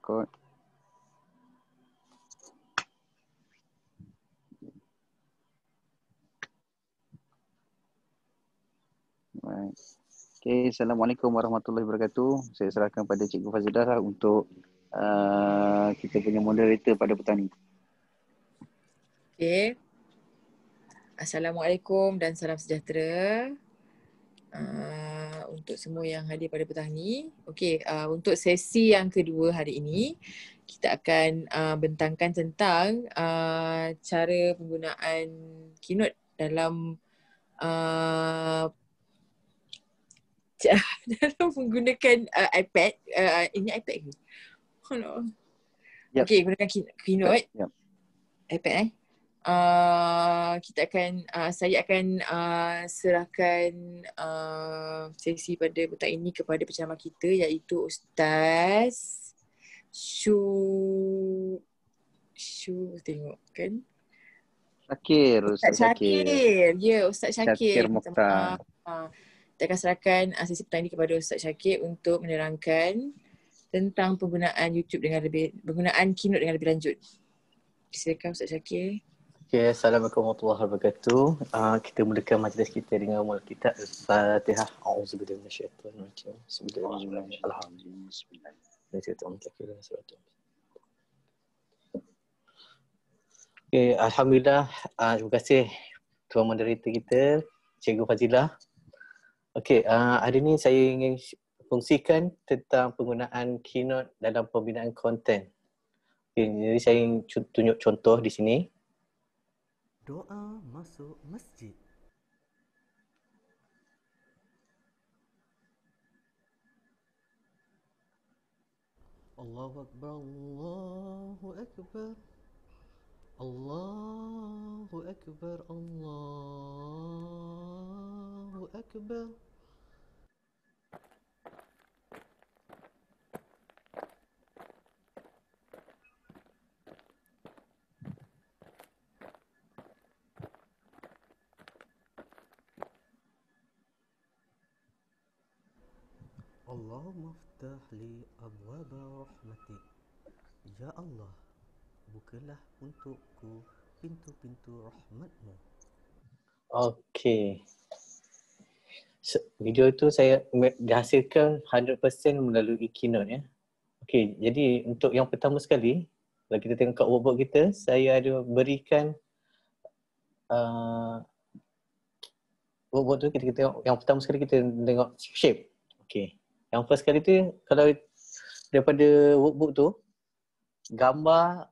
Record. Right. Okay, Assalamualaikum warahmatullahi wabarakatuh. Saya serahkan pada Cikgu Fazilah untuk kita punya moderator pada petang ini. Okay. Assalamualaikum dan salam sejahtera untuk semua yang hadir pada petang ni. Okey, untuk sesi yang kedua hari ini, kita akan bentangkan tentang cara penggunaan Keynote dalam dalam menggunakan iPad. Ini iPad ke? Oh no. Yep. Okey, gunakan Keynote. Yep. iPad kita akan saya akan serahkan sesi pada petang ini kepada penceramah kita, iaitu Ustaz Syu tengok kan? Ustaz Syakir. Ya, Ustaz Syakir. Syakir Mokhtar. Kita akan serahkan sesi petang ini kepada Ustaz Syakir untuk menerangkan tentang penggunaan Keynote dengan lebih lanjut. Silakan Ustaz Syakir. Okay, Assalamualaikum warahmatullahi wabarakatuh. Kita mulakan majlis kita dengan amal kitab Al-Fatihah. A'udzubillahi minasyaitonir rajim. Bismillahirrahmanirrahim. Okay, alhamdulillah. Terima kasih tuan moderator kita, Cikgu Fazilah. Okay, hari ini saya ingin kongsikan tentang penggunaan Keynote dalam pembinaan konten. Okay, jadi saya ingin tunjuk contoh di sini. Doa masuk masjid. Allahu Akbar, Allahu Akbar. Allahu Akbar, Allahu Akbar. Allahumma ftah li abwaba rahmatik. Ya Allah, bukalah untukku pintu-pintu rahmatmu. Okey. Video itu saya dihasilkan 100% melalui Keynote ya. Okey, jadi untuk yang pertama sekali, kalau kita tengok kat workbook kita, saya ada berikan workbook tu kita tengok, yang pertama sekali kita tengok shape. Okey. Yang first kali tu, kalau daripada workbook tu, gambar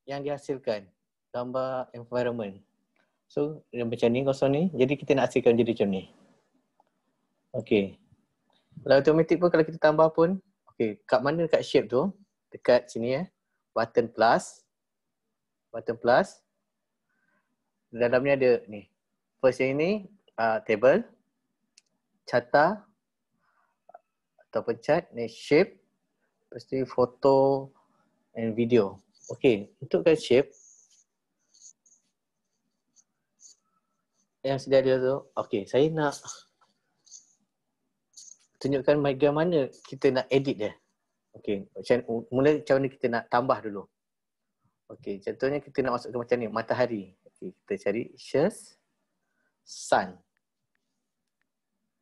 yang dihasilkan, gambar environment. So, macam ni kosong ni, jadi kita nak hasilkan jadi macam ni. Okey. Kalau automatic pun kalau kita tambah pun, okey, kat mana kat shape tu? Dekat sini button plus. Dalamnya ada ni. First yang ini table, carta ataupun chart, ni shape, lepas tu foto and video. Okey, untuk kat shape yang sedia ada tu, okey, saya nak tunjukkan bagaimana kita nak edit dia. Okey, macam mana kita nak tambah dulu. Okey, contohnya kita nak masukkan macam ni, matahari. Okey, kita cari sun.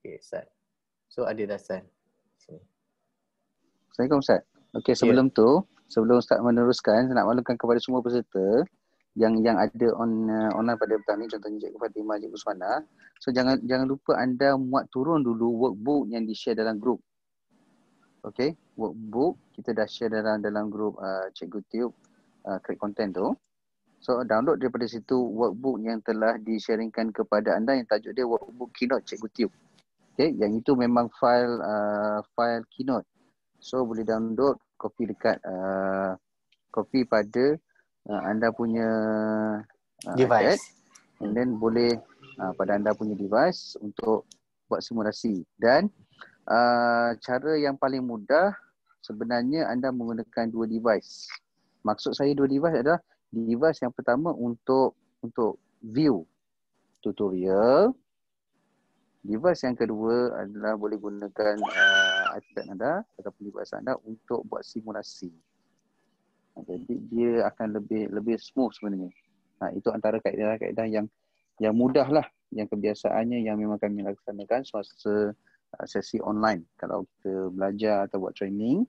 Okey, sun. So ada dah sun. Assalamualaikum Ustaz. Okey, sebelum Ustaz meneruskan, saya nak maklumkan kepada semua peserta yang ada online pada petang ni, contohnya Cikgu Fatimah, Cikgu Suhana. So jangan lupa anda muat turun dulu workbook yang di-share dalam grup. Okey, workbook kita dah share dalam grup Cikgu Tube create content tu. So download daripada situ workbook yang telah di-sharingkan kepada anda, yang tajuk dia workbook Keynote Cikgu Tube. Okey, yang itu memang file Keynote. So boleh download, copy dekat copy pada anda punya device iPad, and then boleh pada anda punya device untuk buat simulasi. Dan cara yang paling mudah sebenarnya anda menggunakan dua device. Maksud saya dua device adalah device yang pertama untuk view tutorial. Device yang kedua adalah boleh gunakan iPad anda ataupun device anda untuk buat simulasi. Jadi dia akan lebih smooth sebenarnya. Itu antara kaedah-kaedah yang mudah lah, yang kebiasaannya yang memang kami laksanakan semasa sesi online. Kalau kita belajar atau buat training,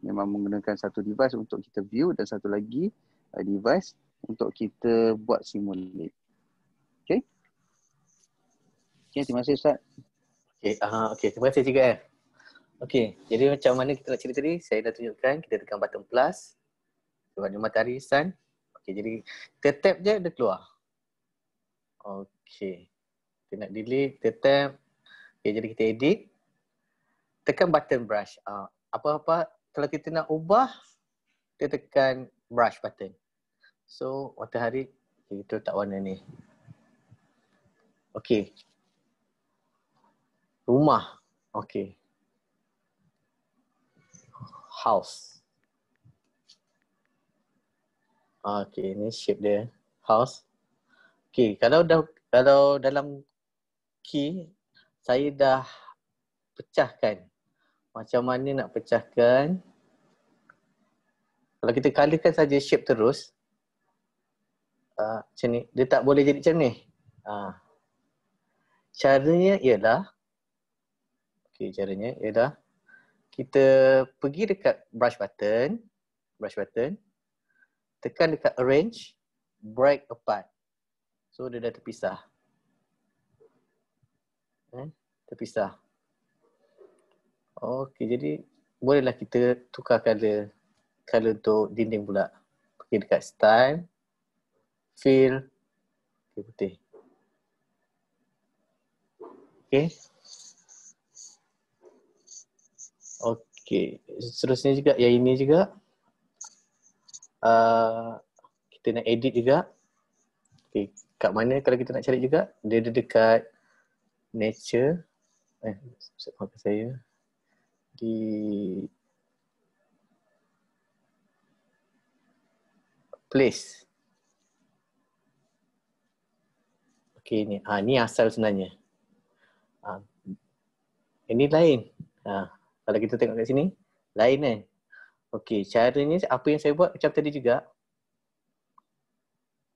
memang menggunakan satu device untuk kita view dan satu lagi device untuk kita buat simulate. Okay? Okay, terima kasih Ustaz. Okay, terima kasih juga Okay, jadi macam mana kita nak cerita tadi, saya dah tunjukkan, kita tekan button plus. Warna matahari sun. Okay, jadi kita tap je, dia keluar. Okay. Kita nak delete, kita tap. Okay, jadi kita edit. Tekan button brush. Apa-apa, kalau kita nak ubah, kita tekan brush button. So, matahari, okay, kita letak warna ni. Okay. Rumah. Okay. House. Okay, ni shape dia. House. Okay, kalau dalam key, saya dah pecahkan. Macam mana nak pecahkan? Kalau kita colourkan saja shape terus, macam ni, dia tak boleh jadi macam ni. Caranya ialah, kita pergi dekat brush button, tekan dekat arrange, break apart. So dia dah terpisah. Terpisah. Okey, jadi bolehlah kita tukar color untuk dinding pula. Pergi dekat style, fill, putih. Okey. Okey, seterusnya juga yang ini juga. Kita nak edit juga. Okay, kat mana kalau kita nak cari juga? Dia ada dekat nature. Maafkan saya. Di place. Okay, ni. Ni asal sebenarnya. Ini lain. Kalau kita tengok kat sini, lain kan? Okay, caranya apa yang saya buat macam tadi juga.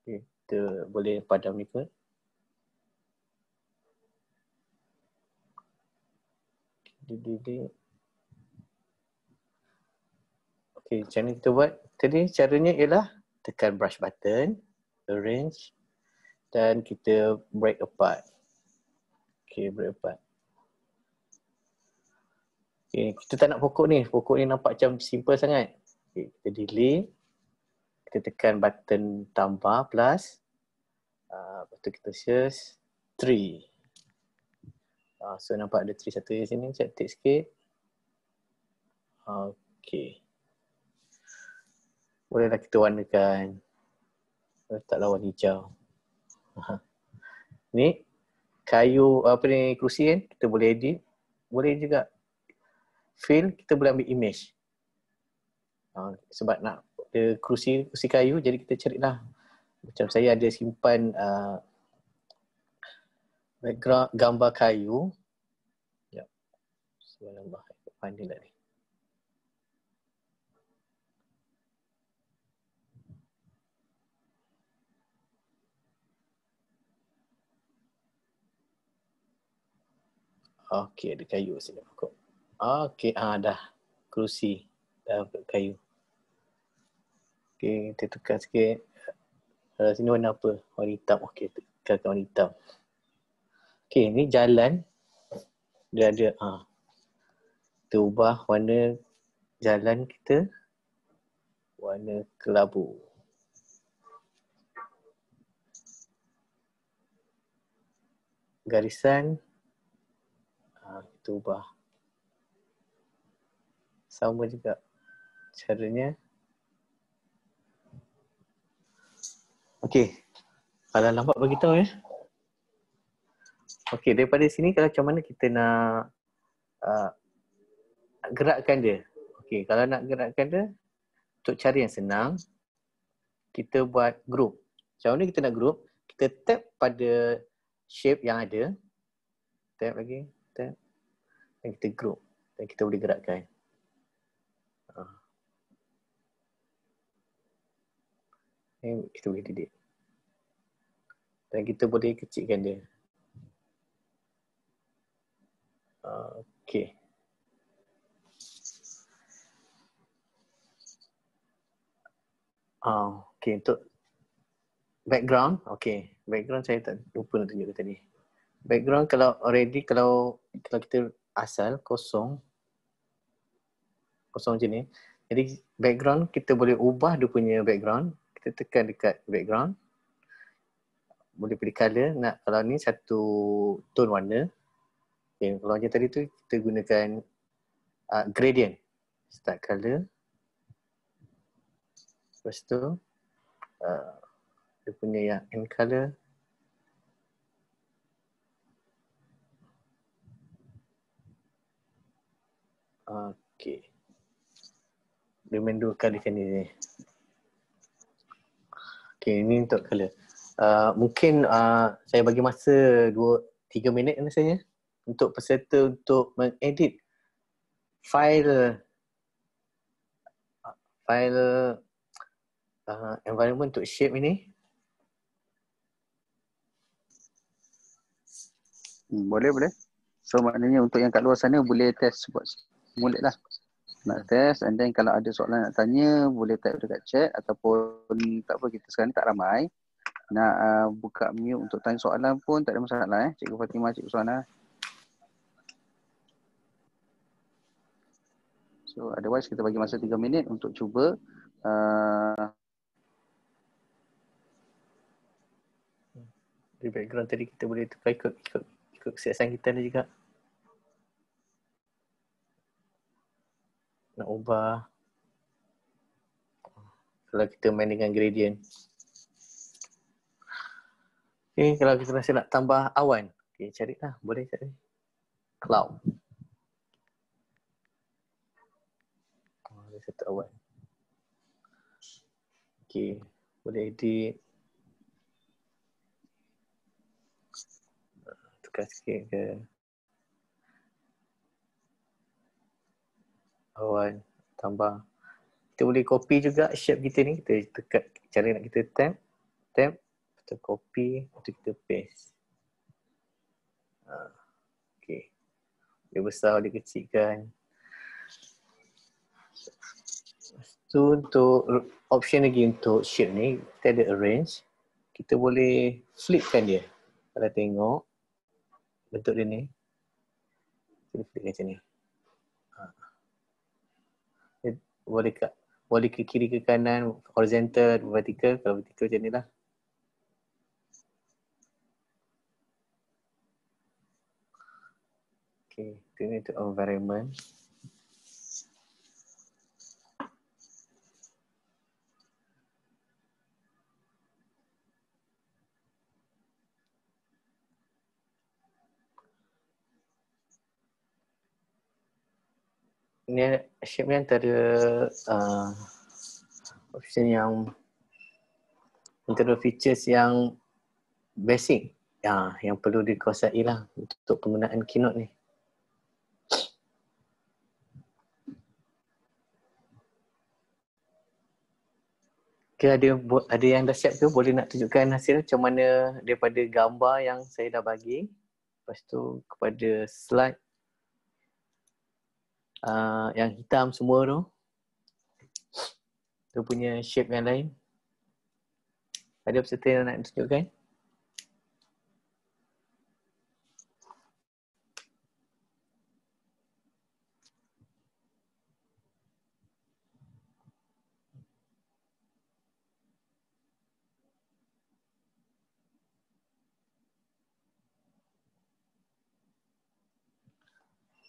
Okay, kita boleh padam ni kot. Okay, macam ni kita buat. Tadi caranya ialah tekan brush button, arrange dan kita break apart. Okay, break apart. Okay, kita tak nak pokok ni. Pokok ni nampak macam simple sangat. Okay, kita delete. Kita tekan button tambah plus. Lepas tu kita search tree. So nampak ada tree satu di sini. Cantik sikit. Okay. Bolehlah kita warnakan. Letaklah warna hijau. Ni kayu, kerusi kan. Kita boleh edit. Boleh juga fill, kita boleh ambil image. Sebab nak kerusi kayu, jadi kita carilah. Macam saya ada simpan background gambar kayu. Sekejap. Sebab gambar mana lah ni. Okey, ada kayu sini. Okey, dah. Kerusi. Dah kayu. Okey, kita tukar sikit. Sini warna apa? Warna hitam. Okey, tekan warna hitam. Okey, ni jalan. Dia ada. Kita ubah warna jalan kita. Warna kelabu. Garisan. Kita ubah. Sama juga caranya. Okey. Kalau nampak beritahu ya. Okey, daripada sini kalau macam mana kita nak gerakkan dia. Okey, kalau nak gerakkan dia, untuk cara yang senang, kita buat group. Macam mana kita nak group? Kita tap pada shape yang ada. Tap lagi, tap. Dan kita group. Dan kita boleh gerakkan. Ini kita boleh delete. Dan kita boleh kecilkan dia. Okey. Okey, untuk background, okey. Background saya tak lupa nak tunjuk tadi. Background kalau already, kalau kita asal kosong macam ni. Jadi background kita boleh ubah dia punya background. Kita tekan dekat background. Boleh pilih color. Nak kalau ni satu tone warna. Okay, kalau macam tadi tu kita gunakan gradient. Start color. Lepas tu dia punya yang end color. Okay. Dia main dua kali kan ni. Okay, ini untuk color. Mungkin saya bagi masa 2-3 minit rasanya untuk peserta untuk mengedit file environment untuk shape ini. Boleh. So maknanya untuk yang kat luar sana boleh test buat mulut lah. Nak test, and then kalau ada soalan nak tanya boleh type dekat chat, ataupun tak apa, kita sekarang ni tak ramai. Nak buka mute untuk tanya soalan pun tak ada masalah Cikgu Fatimah, Cikgu Suhana. So otherwise kita bagi masa 3 minit untuk cuba Di background tadi kita boleh tukar ikut kesiasan kita ni juga. Nak ubah. Kalau kita main dengan gradient. Okay, kalau kita rasa nak tambah awan. Okay, carilah. Boleh cari. Cloud. Ada satu awan. Okay, boleh edit. Tukar sikit ke. Awan. Tambah. Kita boleh copy juga shape kita ni. Kita tekan cara nak kita tab. Kita copy. Lepas kita paste. Okay. Dia besar, dia kecilkan. So untuk option lagi untuk shape ni, kita ada arrange. Kita boleh flipkan dia. Kalau tengok bentuk dia ni. Kita flip macam ni. Boleh ke kiri ke kanan, horizontal, vertical. Kalau vertical macam ni lah. Okay, ini untuk environment. Ini shape ni antara option yang antara features yang basic yang perlu dikuasai lah untuk penggunaan Keynote ni. Okay, ada yang dah siap ke? Boleh nak tunjukkan hasil macam mana daripada gambar yang saya dah bagi. Lepas tu kepada slide yang hitam semua tu. Dia punya shape yang lain. Ada peserta yang nak tunjukkan?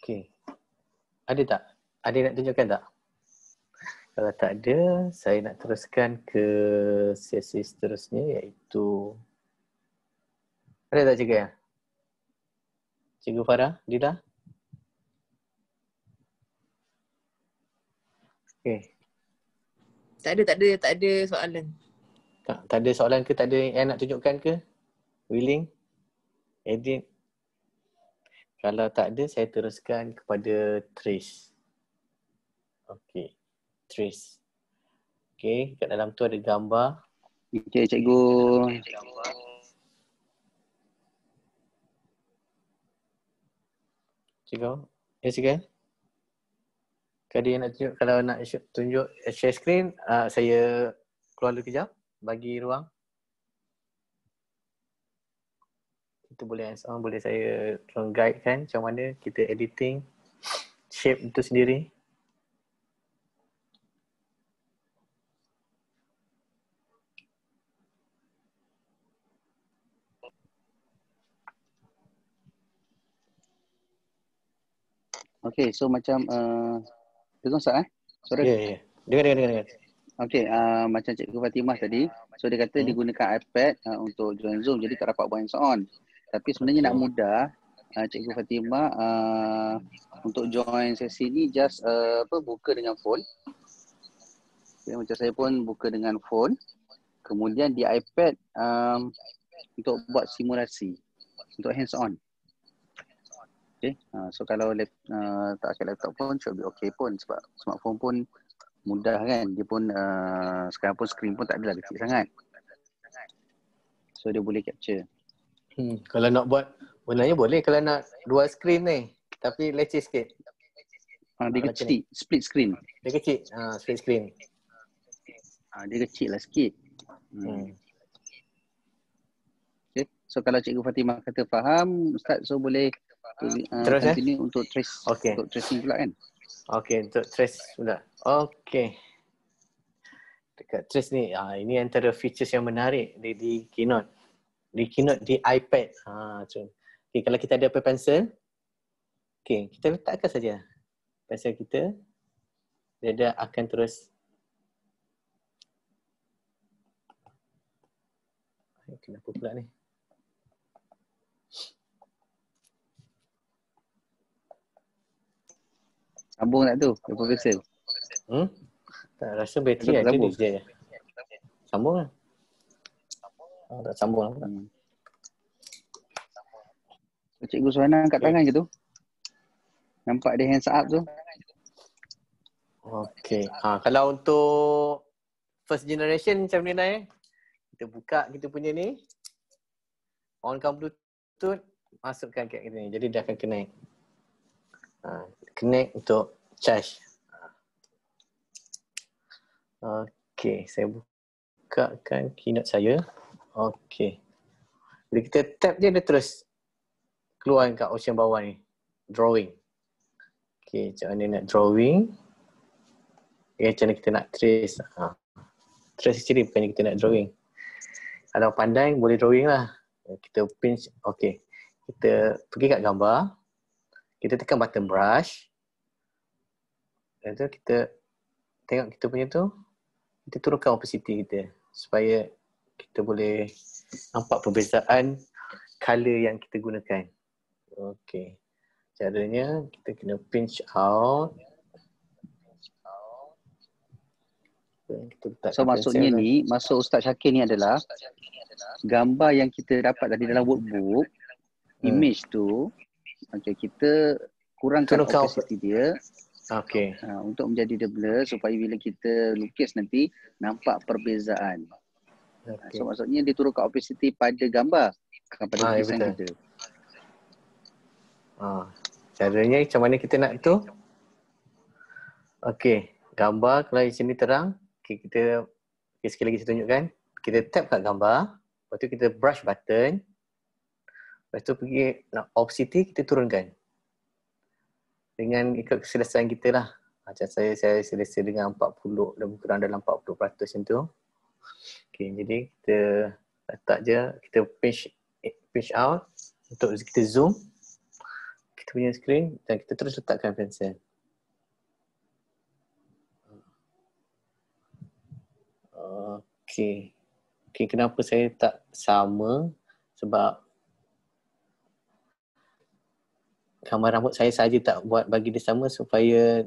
Okay. Ada tak? Ada yang nak tunjukkan tak? Kalau tak ada, saya nak teruskan ke sesi seterusnya, iaitu ada tak cikgu? Cikgu Farah, Dila? Okay. Tak ada soalan. Tak ada soalan ke? Tak ada yang nak tunjukkan ke? Willing? Edit? Kalau tak ada, saya teruskan kepada trace. Okey, trace. Okey, kat dalam tu ada gambar. Okey, cikgu. Cikgu, ya cikgu. Kalau yang nak tunjuk, kalau nak tunjuk share screen, saya keluar dulu kejap, bagi ruang. Kita boleh hands on, boleh saya tolong guide kan macam mana kita editing shape itu sendiri. Okey, so macam dengar Ustaz Suara? Ya. Dengar. Okey, macam Cikgu Fatimah tadi, so dia kata digunakan iPad untuk join Zoom, jadi tak dapat buat hands on. Tapi sebenarnya nak mudah, Cikgu Fatimah untuk join sesi ni just buka dengan phone. Okay, macam saya pun buka dengan phone. Kemudian di iPad untuk buat simulasi, untuk hands on. Okay, so kalau tak pakai laptop pun should be okay pun, sebab smartphone pun mudah kan, dia pun sekarang pun screen pun tak adalah kecil sangat, so dia boleh capture. Kalau nak buat, sebenarnya boleh kalau nak dua screen ni, tapi leceh sikit. Dia kecil, split screen. Dia kecil, split screen. Dia kecil lah sikit. Okay, so kalau Cikgu Fatimah kata faham, Ustaz, so boleh terus continue untuk trace, okay. Untuk tracing pula kan? Okey, untuk trace pula. Okey. Dekat trace ni, ini antara features yang menarik di Keynote. Di Keynote di iPad. Okay, kalau kita ada Apple Pencil, okay, kita letakkan saja pensel kita. Dia akan terus. Kenapa pula ni? Sambung tak tu? Apple Pencil? Tak rasa bateri ada ni je. Sambung lah. Tak sambung lah. Cikgu Suhana angkat tangan je tu. Nampak dia hands up tu. Okey. Kalau untuk first generation macam ni lah kita buka kita punya ni. Onkan Bluetooth, masukkan kat kita ni. Jadi dia akan connect. Connect untuk charge. Okey, saya bukakan Keynote saya. Okey. Bila kita tap je, dia terus keluar kat option bawah ni. Drawing. Okey, macam mana nak drawing. Macam mana kita nak trace. Trace sendiri bukannya kita nak drawing. Kalau pandai, boleh drawing lah. Kita pinch. Okey. Kita pergi kat gambar. Kita tekan button brush. Dan tu kita tengok kita punya tu. Kita turunkan opacity kita. Supaya kita boleh nampak perbezaan color yang kita gunakan. Okey. Caranya kita kena pinch out. So maksudnya ni, maksud Ustaz Syakir ni adalah gambar yang kita dapat dari dalam workbook, image tu, kita kurangkan opacity dia. Okey. Untuk menjadi dia blur supaya bila kita lukis nanti nampak perbezaan. Okay. So maksudnya dia turunkan opacity pada gambar, bukan pada lukisan kita. Caranya macam mana kita nak tu? Okey, gambar kalau di sini terang, kita sekali lagi saya tunjukkan. Kita tap kat gambar, lepas tu kita brush button. Lepas tu pergi nak opacity kita turunkan. Dengan ikut keselesaan kita lah. Macam saya selesa dengan 40, lebih kurang dalam 40% macam tu. Okay, jadi kita letak je, kita pinch out untuk kita zoom kita punya screen dan kita terus letakkan pensel. Okay, kenapa saya tak sama? Sebab gambar rambut saya saja tak buat bagi dia sama supaya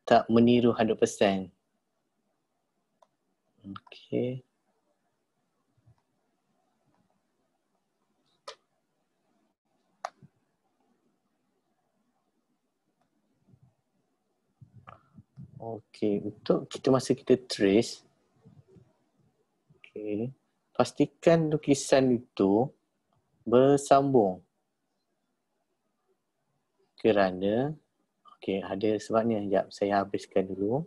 tak meniru 100%. Okay. Okey, untuk masa kita trace, okey, pastikan lukisan itu bersambung. Kerana, okey, ada sebabnya. Sekejap, saya habiskan dulu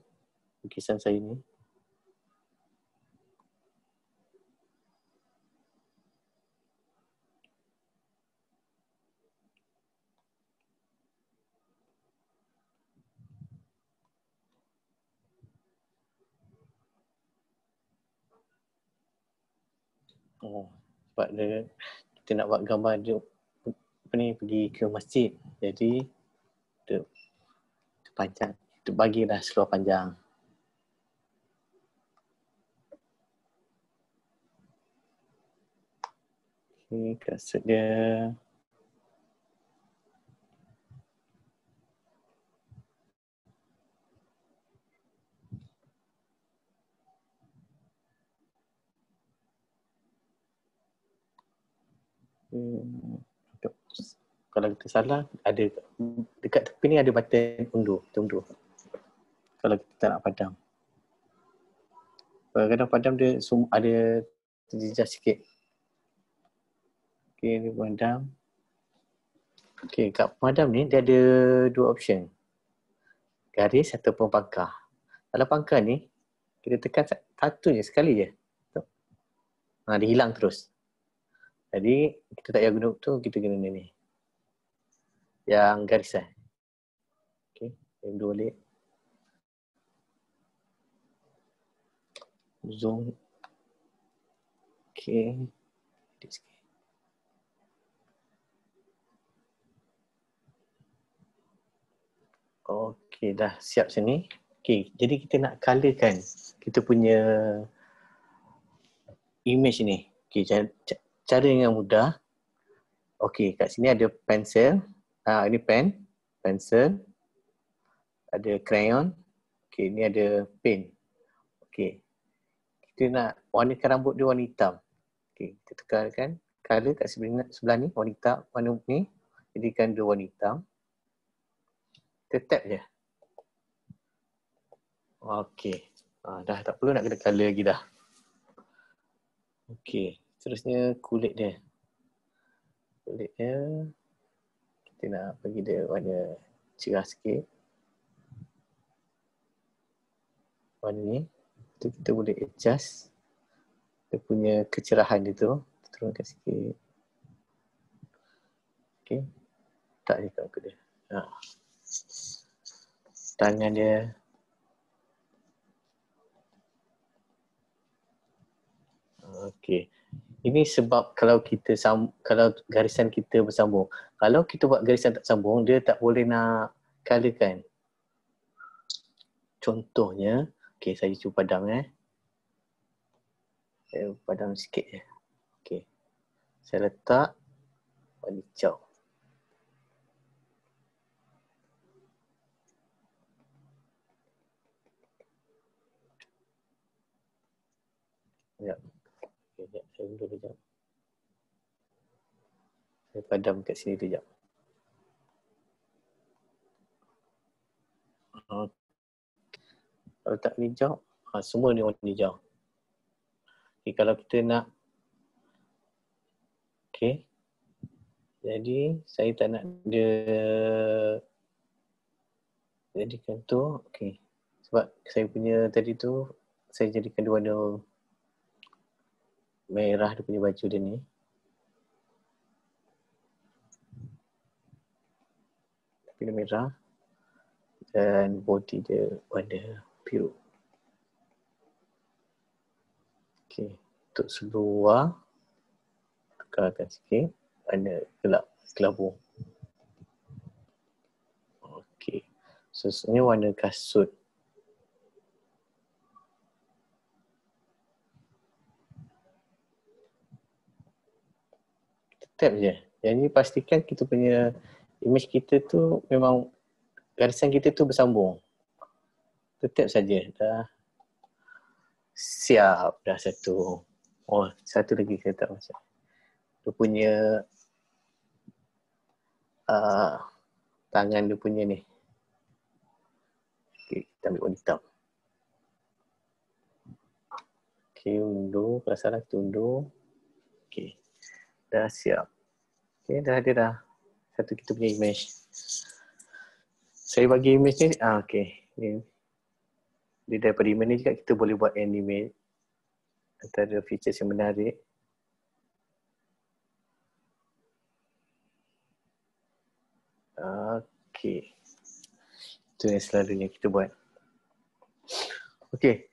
lukisan saya ni. Oh, sebab dia, kita nak buat gambar dia pergi ke masjid. Jadi kita panjang. Kita bagilah seluar panjang. Okey, kasut dia. Kalau kita salah, ada dekat tepi ni ada button undur. Kita undur. Kalau kita tak nak padam. Kadang-kadang padam dia ada terjejas sikit. Okey, dia padam. Okey, kat pemadam ni dia ada dua option. Garis ataupun pangkah. Kalau pangkah ni, kita tekan satu je, sekali je. Dia hilang terus. Jadi, kita tak payah guna tu, kita guna ni. Yang garisan. Okey, saya dua balik. Zoom. Okey. Edit sikit. Okey, dah siap sini. Okey, jadi kita nak colorkan kita punya image ni. Okey, cara yang mudah. Okey, kat sini ada pensel. Ini pensel. Ada crayon. Okey, ni ada pen. Okey. Kita nak warnakan rambut dia warna hitam. Okey, kita tekankan color kat sebelah ni warna hitam, warna ni. Jadikan dia warna hitam. Kita tap je. Okey. Dah tak perlu nak kena color lagi dah. Okey, seterusnya kulit dia. Kulit dia kita nak bagi dia warna cerah sikit. Warna ni tu kita boleh adjust dia punya kecerahan dia tu. Turunkan sikit. Okey. Tak je kat dia. Tangan dia. Okey. Ini sebab kalau kalau garisan kita bersambung. Kalau kita buat garisan tak sambung, dia tak boleh nak colorkan. Contohnya, okey, saya cuba padam Saya padam sikit je. Okey. Saya letak warna hijau. Sekejap. Sekejap, saya undur sekejap. Saya padam kat sini sekejap. Kalau tak hijau, semua ni warna hijau. Okay, kalau kita nak, okay. Jadi, saya tak nak dia jadikan tu, okay. Sebab saya punya tadi tu, saya jadikan dia warna merah dia punya baju dia ni. Tapi dia merah. Dan body dia warna biru. Okay, untuk seluar, tekankan sikit, warna gelap, kelabu. Okay, seterusnya warna kasut. Kita tap je. Yang ni pastikan kita punya image kita tu memang garisan kita tu bersambung. Tetap saja. Dah siap dah satu. Oh, satu lagi saya tak macam. Dia punya tangan dia punya ni. Okay, kita ambil warna hitam. Okay, undur. Kalau salah kita undur. Okay, dah siap. Okay, dah ada dah satu kita punya image. Saya bagi image ni, okay. Ni daripada image ni juga kita boleh buat animate. Antara features yang menarik. Okay. Itu yang selalunya kita buat. Okay.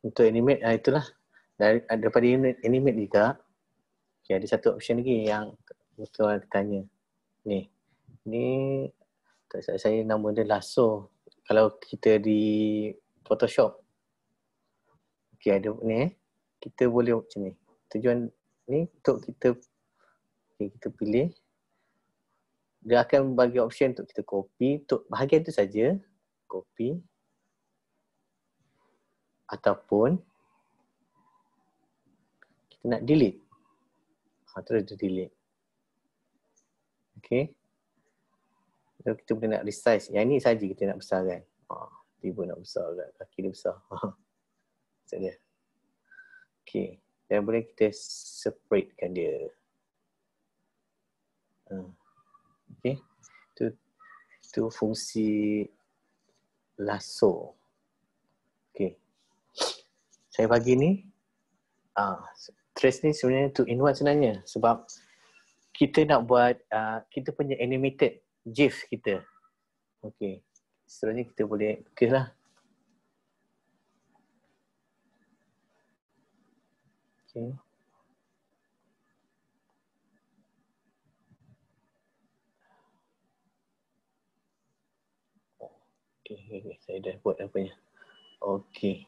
Untuk animate, itulah. Daripada animate juga, okay, ada satu option lagi yang betul tanya. Ni tak salah saya nama dia lasso. Kalau kita di Photoshop, okay, ada ni, kita boleh macam ni. Tujuan ni untuk kita, okay, kita pilih. Dia akan bagi option untuk kita copy. Untuk bahagian tu saja, copy. Ataupun kita nak delete. Terus dia delete. Okay. So, kita boleh nak resize. Yang ni saja kita nak besarkan. Tiba nak besarkan. Kaki dia besar. Macam dia. Okay. Dan boleh kita separatekan dia. Okay. Itu fungsi lasso. Okay. Saya bagi ni. Trace ni sebenarnya 2-in-1 sebenarnya. Sebab kita nak buat kita punya animated GIF kita. Okay. Seterusnya kita boleh lukislah. Okay. Okay. Saya dah buat apanya. Okay.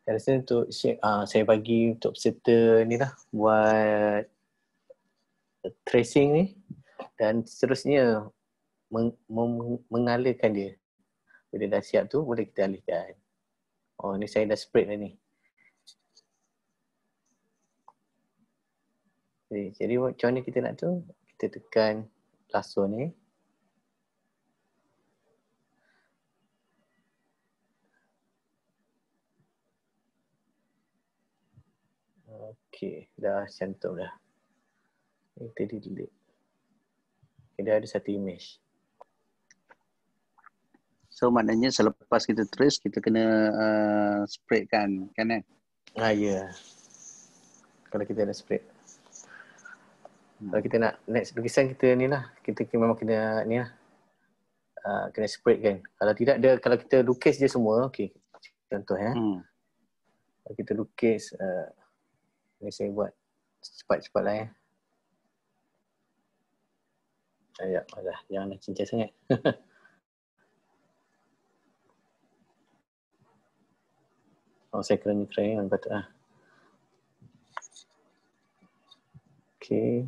Saya rasa untuk saya bagi untuk peserta ni lah buat tracing ni dan seterusnya mengalirkan dia. Bila dah siap tu boleh kita alihkan. Ni saya dah spread dah ni. Jadi macam mana kita nak tu? Kita tekan lasso ni. Okey, dah cantum dah. Kita delete. Okay, dah ada satu image. So maknanya selepas kita trace, kita kena spread kan eh? Ya. Kalau kita nak spread. Kalau kita nak next lukisan kita ni lah. Kita memang kena ni lah. Kena spread kan. Kalau tidak dia, kalau kita lukis je semua, okey. Contoh ya. Kalau kita lukis, ni saya buat cepat-cepat lah ya. Ya, janganlah cincang sangat. Saya kena try yang patut lah. Okay.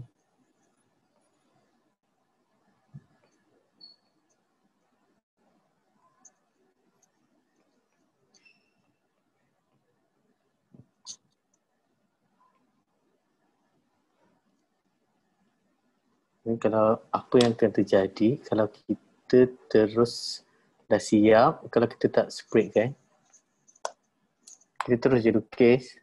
Ini kalau apa yang akan terjadi kalau kita terus dah siap, kalau kita tak spread kan, kita terus je lukis.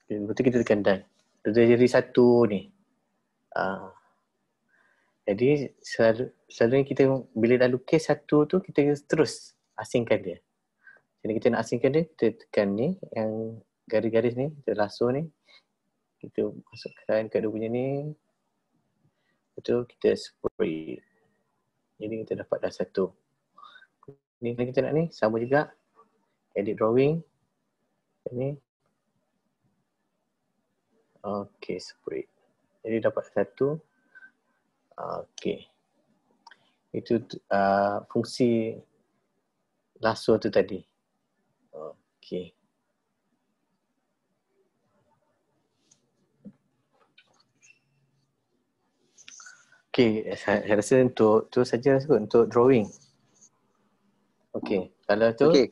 Okay, lepas tu kita tekan done. Dia jadi satu ni. Jadi selalunya kita bila dah lukis satu tu, kita terus asingkan dia. Jadi kita nak asingkan dia, kita tekan ni, yang garis-garis ni, kita lasso ni. Kita masukkan kat dia punya ni. Betul, kita spread. Jadi kita dapat dah satu. Ni kita nak ni, sama juga. Edit drawing. Ni. Okay, spread. Jadi dapat satu. Okay. Itu fungsi lasso tu tadi. Okay. Okay, saya rasa untuk tu saja kot untuk drawing. Okay, kalau tu Okey,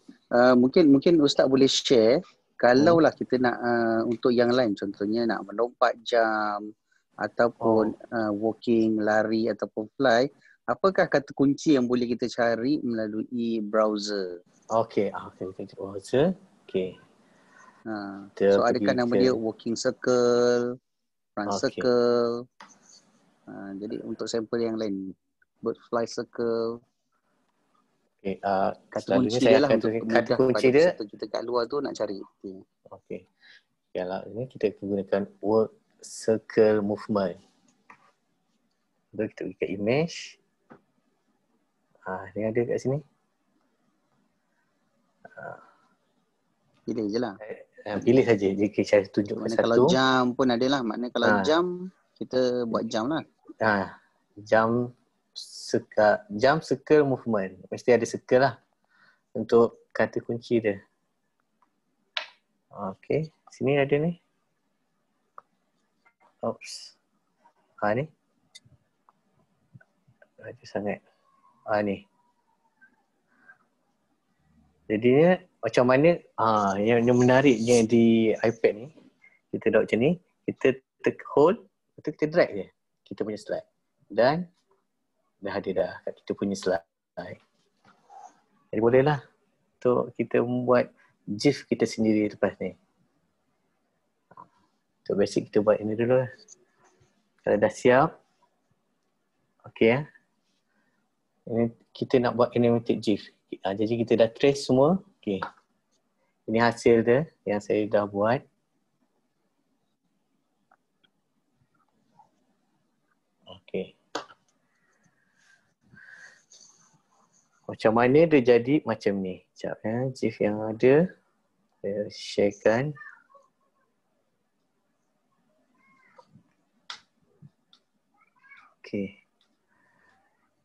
mungkin Ustaz boleh share kalaulah kita nak untuk yang lain, contohnya nak melompat jam ataupun walking, lari ataupun fly, apakah kata kunci yang boleh kita cari melalui browser? okay, browser. Okay. So adakah nama dia walking circle, front circle. Jadi untuk sampel yang lain, bird fly circle. Okay, Kata kunci dia lah untuk mudah pada peserta kita kat luar tu nak cari. Okay. Kalau ini kita gunakan word circle movement. Lalu kita pergi ke image. Ni ada kat sini. Pilih je lah. Pilih saja. Jika saya tunjukkan maknanya satu. Kalau jam pun ada lah. Maknanya kalau jam, kita buat jam lah. Jam circle movement. Mesti ada circle lah. Untuk kata kunci dia. Okay. Sini ada ni. Oops. Ni. Ada sangat. Ni. Jadinya macam mana yang menariknya di iPad ni, kita duduk macam ni, kita hold, lepas tu kita drag je kita punya slide dan dah ada dah kat kita punya slide. Jadi bolehlah untuk kita membuat GIF kita sendiri lepas ni. Untuk basic kita buat ini dulu lah. Kalau dah siap, okay ini kita nak buat animated GIF. Jadi kita dah trace semua. Okay. Ini hasil dia yang saya dah buat. Okay. Macam mana dia jadi macam ni. Sekejap GIF yang ada. Saya sharekan. Okay.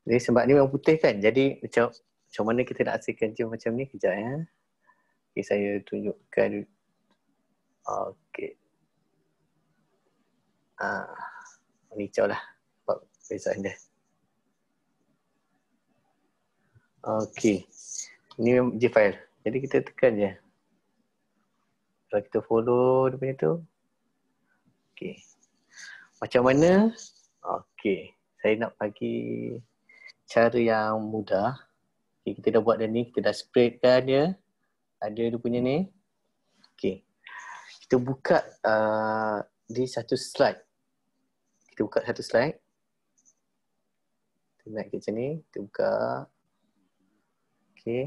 Jadi sebab ni memang putih kan. Jadi macam mana kita nak hasilkan GIF macam ni. Kejap Okay, saya tunjukkan. Okay. Ni jauh lah. Sebab perbezaan dia. Okay. Ini GIF file. Jadi kita tekan je. Kalau kita follow dia punya tu. Okay. Macam mana? Okay. Saya nak bagi cara yang mudah. Okay, kita dah buat dah ni. Kita dah spreadkan dia. Ada dia punya ni. Okay. Kita buka di satu slide. Kita buka satu slide. Kita naik ke macam ni. Kita buka. Okay.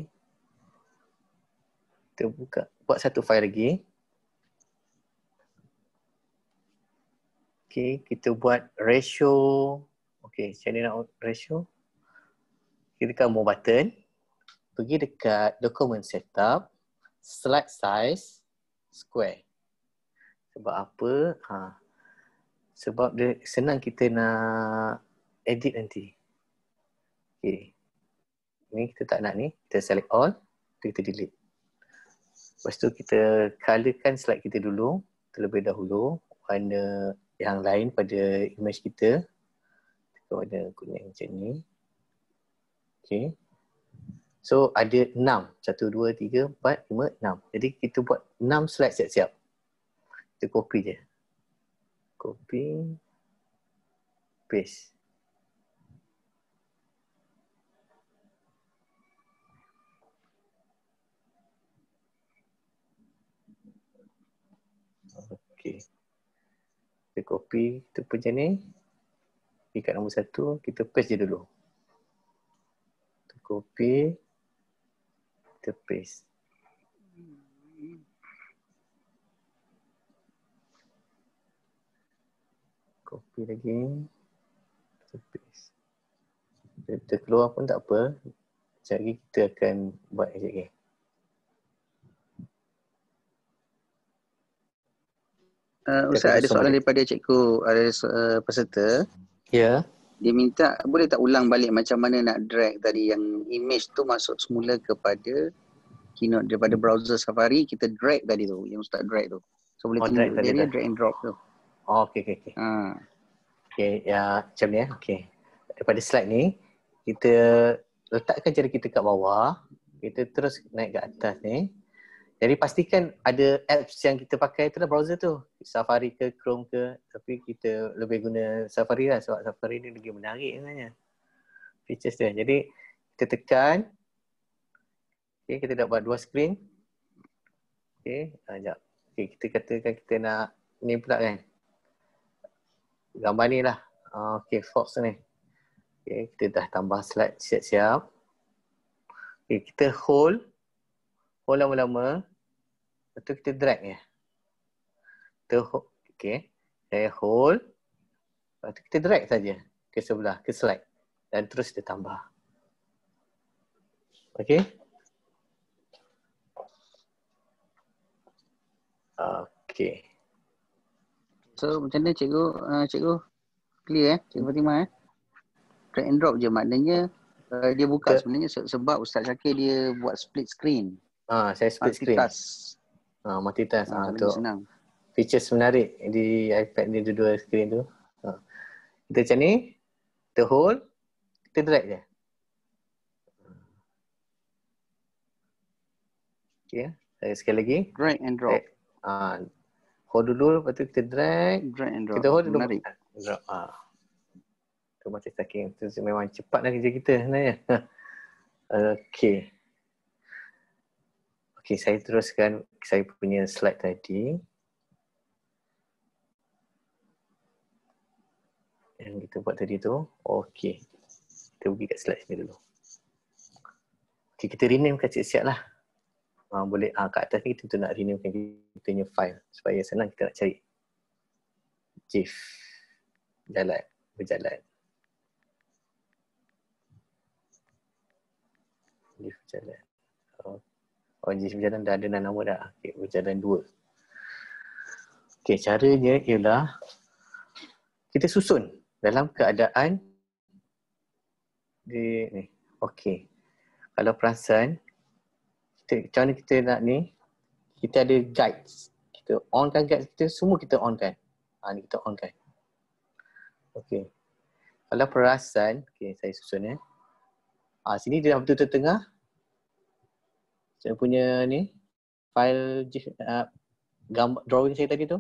Kita buka. Buat satu file lagi. Okay. Kita buat ratio. Okay. Macam ni nak ratio. Kita tekan more button. Pergi dekat document setup. Slide size square. Sebab apa? Sebab dia senang kita nak edit nanti. Okay. Ni kita tak nak ni. Kita select all. Kita delete. Lepas tu kita colorkan slide kita dulu. Terlebih dahulu. Warna yang lain pada image kita. Kita warna kuning macam ni. Okay. So ada 6. 1, 2, 3, 4, 5, 6. Jadi kita buat 6 slide siap-siap. Kita copy je. Copy. Paste. Okay. Kita copy. Kita punya ni. Pergi kat nombor 1. Kita paste je dulu. Kita copy. Kita paste. Copy lagi. Kita paste. Kita keluar pun tak apa. Sekejap lagi kita akan buat sekejap lagi. Ustaz, ada soalan daripada cikgu, ada peserta. Ya. Dia minta, boleh tak ulang balik macam mana nak drag tadi yang image tu masuk semula kepada Keynote daripada browser Safari, kita drag tadi tu, yang Ustaz drag tu. So boleh tunjuk dia drag and drop tu. Okay. Okay, ya macam ni Okay. daripada slide ni, kita letakkan jari kita kat bawah, kita terus naik ke atas ni. Jadi pastikan ada apps yang kita pakai tu lah browser tu. Safari ke Chrome ke, tapi kita lebih guna Safari lah sebab Safari ni lagi menarik sebenarnya. Features dia. Jadi kita tekan. Okay, kita dah buat 2 screen. Okay, sekejap. Okay, kita katakan kita nak ni pula kan. Gambar ni lah. Okay, Fox ni. Okay, kita dah tambah slide siap-siap. Okay, kita hold lama-lama. Lepas tu kita drag ya. Okay, saya hold. Lepas tu kita drag saja ke sebelah, ke slide. Dan terus kita tambah. Okay. Okay. So macam mana cikgu clear Cikgu Fatimah drag and drop je maknanya dia buka sebenarnya sebab Ustaz Syakir dia buat split screen. Saya split screen. Multitask. Untuk senang. Features menarik di iPad ni dua screen tu. Kita macam ni, kita hold, kita drag je. Okay, saya sekali lagi. Drag and drop. Hold dulu, lepas tu kita drag. Drag and drop. Kita hold dulu. Menarik. Drop. Tu macam stacking. Tu memang cepatlah kerja kita sebenarnya. Okay. Okay, saya teruskan saya punya slide tadi. Yang kita buat tadi tu. Okay. Kita pergi kat slide sini dulu. Okay, kita rename kat siap-siap lah. Boleh kat atas ni kita nak rename kan kita punya file supaya senang kita nak cari. GIF. Berjalan. GIF berjalan. GIF berjalan dah ada nama dah. Okay, berjalan 2. Okay, caranya ialah kita susun dalam keadaan ni. Okay. Kalau perasan, macam mana kita nak ni, kita ada guides. Kita onkan guides kita, semua kita onkan. Ni kita onkan. Okay. Kalau perasan, okay, saya susun ya. Sini dia betul-betul tengah. Saya punya ni, file gambar drawing saya tadi tu.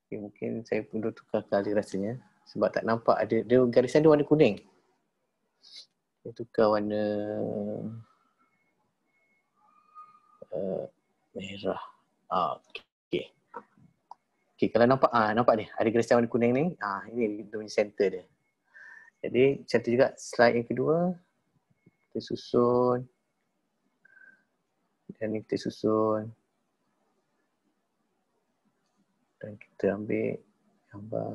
Okay, mungkin saya perlu tukar kali rasanya. Sebab tak nampak ada, garisan dia warna kuning. Saya tukar warna merah. Okay. Okay, kalau nampak ni, ada garisan warna kuning ni. Ini dia punya center dia. Jadi, center juga slide yang kedua. Kita susun. Dan ni kita susun. Dan kita ambil gambar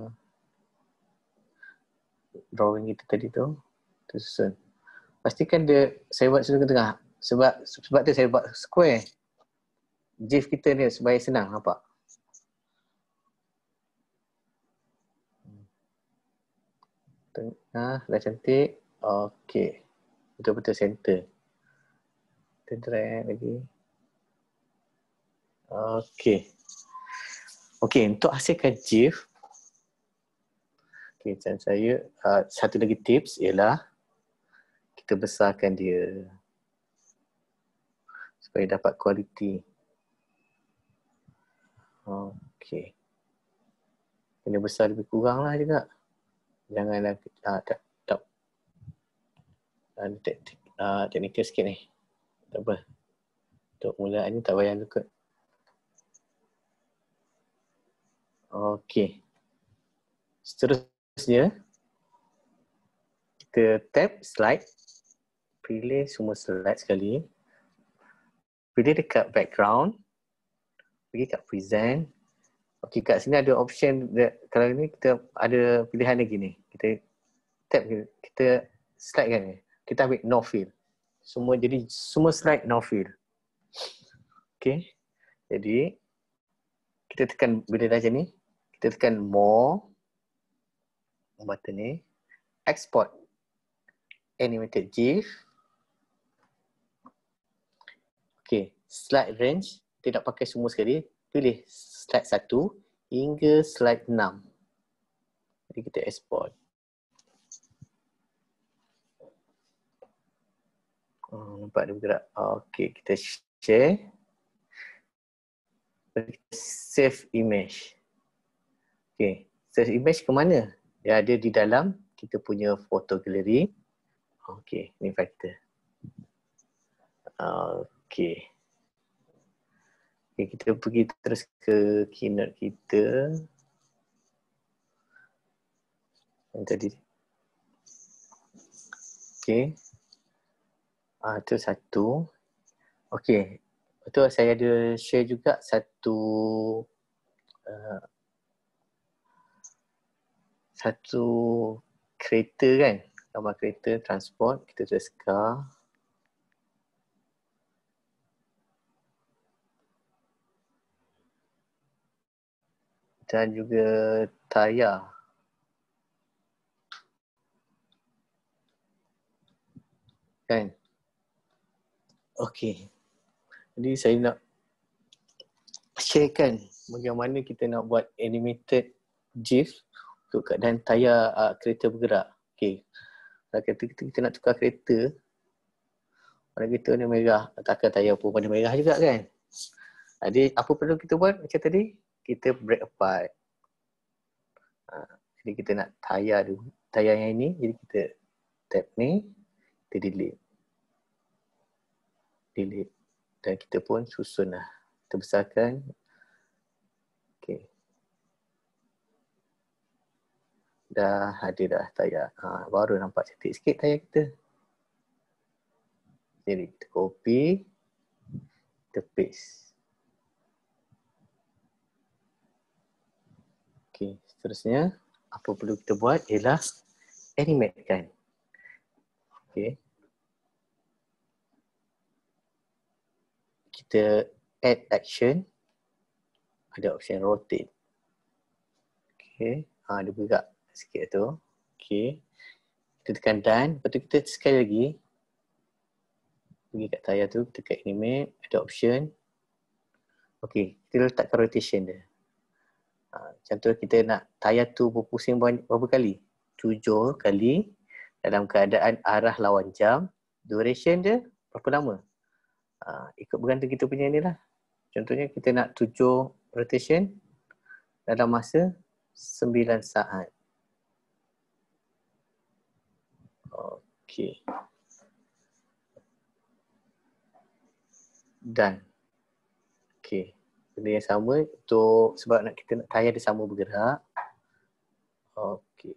drawing kita tadi tu. Kita susun. Pastikan saya buat susun ke tengah. Sebab tu saya buat square. GIF kita ni supaya senang nampak. Tengah, dah cantik. Okey. Betul-betul center. Kita drag lagi. Okey. Okey, untuk hasilkan GIF. Okey, macam saya, satu lagi tips ialah kita besarkan dia supaya dapat kualiti. Okey. Kena besar lebih kurang lah juga. Janganlah teknikal sikit ni. Tak apa. Untuk mulaan ni tak payah ikut. Okey. Seterusnya kita tap slide. Pilih semua slide sekali. Pilih dekat background. Pergi kat present. Okey, kat sini ada option. Kalau ni kita ada pilihan lagi ni. Kita tap, kita slide kan ni. Kita ambil no fill. Semua slide no fill. Okey. Jadi kita tekan bila dah macam ni, kita tekan more button ni, export animated GIF. Okey, slide range kita nak pakai semua sekali, pilih slide 1 hingga slide 6. Jadi kita export. Nampak dia bergerak. Okey, kita share. Save image. Okey, save image ke mana? Dia ada di dalam kita punya photo gallery. Okey, ni file kita. Okey. Okay, kita pergi terus ke keynote kita. Yang tadi. Okey. Itu satu. Okey. Betul, saya ada share juga satu kereta kan. Gambar kereta transport. Kita tulis car. Dan juga tayar. Kan? Okey. Jadi saya nak sharekan bagaimana kita nak buat animated GIF untuk keadaan tayar kereta bergerak. Okey. Kalau kita nak tukar kereta, warna kereta ni merah, takkan tayar pun warna merah juga kan? Jadi apa perlu kita buat macam tadi? Kita break apart. Jadi kita nak tayar yang ini, jadi kita tap ni, kita delete. Dan kita pun susun lah. Kita besarkan. Okay. Dah ada dah tayar. Baru nampak cantik sikit tayar kita. Jadi kita copy. Kita paste. Okay. Seterusnya, apa perlu kita buat ialah animate kan. Okay. Kita add action, ada option rotate. Okay, dia bergerak sikit tu. Okay, kita tekan done, lepas tu kita sekali lagi pergi kat tayar tu, kita tekan animate, ada option. Okay, kita letakkan rotation dia. Contoh kita nak tayar tu berpusing berapa kali? 7 kali dalam keadaan arah lawan jam. Duration dia berapa lama? Ikut bergantung kita punya ni lah. Contohnya kita nak 7 rotation dalam masa 9 saat. Okey. Done. Okey. Benda yang sama untuk sebab kita nak tayar dia sama bergerak. Okey.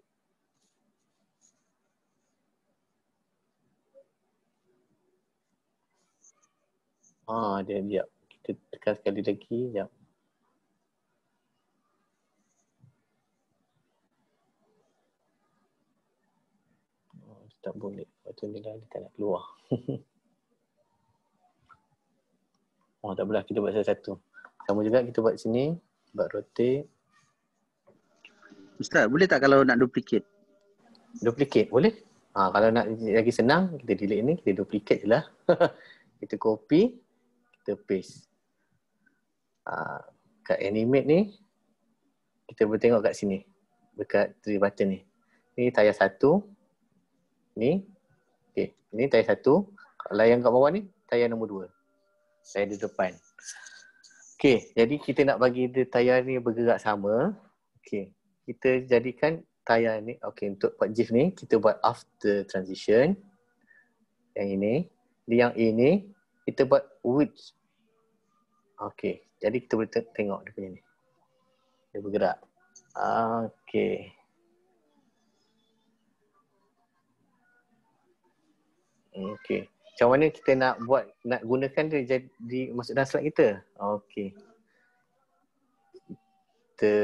Dia sekejap. Kita tekan sekali lagi. Sekejap. Tak boleh. Lepas tu ni dah dia tak nak keluar. Tak apalah. Kita buat satu-satu. Sama juga kita buat sini. Buat rotate. Ustaz, boleh tak kalau nak duplicate? Duplicate boleh? Kalau nak lagi senang, kita delete ni. Kita duplicate je lah. Kita copy. Kita paste. Kat animate ni, kita boleh tengok kat sini. Dekat 3 button ni. Ni tayar 1. Ni. Okay. Ni tayar 1. Kalau yang kat bawah ni, tayar nombor 2. Tayar di depan. Okay. Jadi kita nak bagi dia tayar ni bergerak sama. Okay. Kita jadikan tayar ni. Okay. Untuk buat GIF ni, kita buat after transition. Yang ini. Yang ini, kita buat width. Okay. Jadi kita boleh tengok dia punya ni. Dia bergerak. Okay. Okay. Macam mana kita nak buat, nak gunakan dia jadi masuk dalam slide kita? Okay. Kita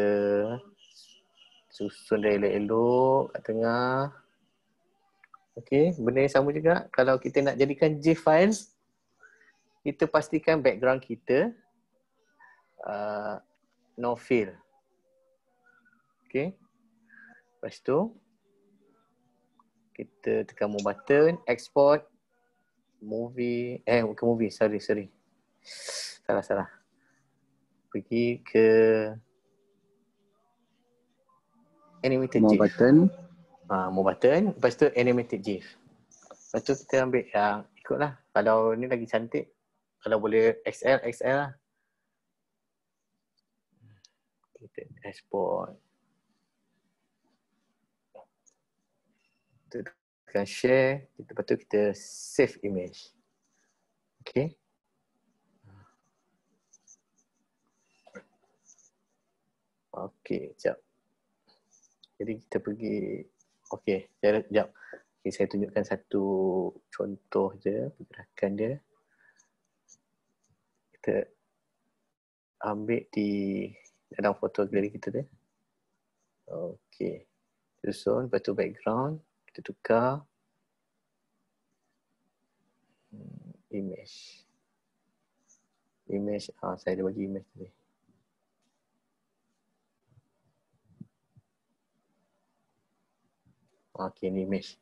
susun dia elok-elok kat tengah. Okay. Benda yang sama juga. Kalau kita nak jadikan GIF file, kita pastikan background kita no fill. Okay. Lepas tu, kita tekan more button, export, movie, bukan movie, sorry. Salah. Pergi ke animated GIF. More button. More button, lepas tu animated GIF. Lepas tu kita ambil Ikutlah. Kalau ni lagi cantik, kalau boleh XL, XL lah. Kita export. Kita tekan share. Lepas tu kita save image. Okay. Okay, sekejap. Jadi kita pergi, okay, sekejap. Okay, saya tunjukkan satu contoh je, pergerakan dia. Kita ambil di dalam foto galeri kita dia. Okay. Susun, lepas tu background. Kita tukar. Image. Image, saya dah bagi image tadi. Okay, ni image.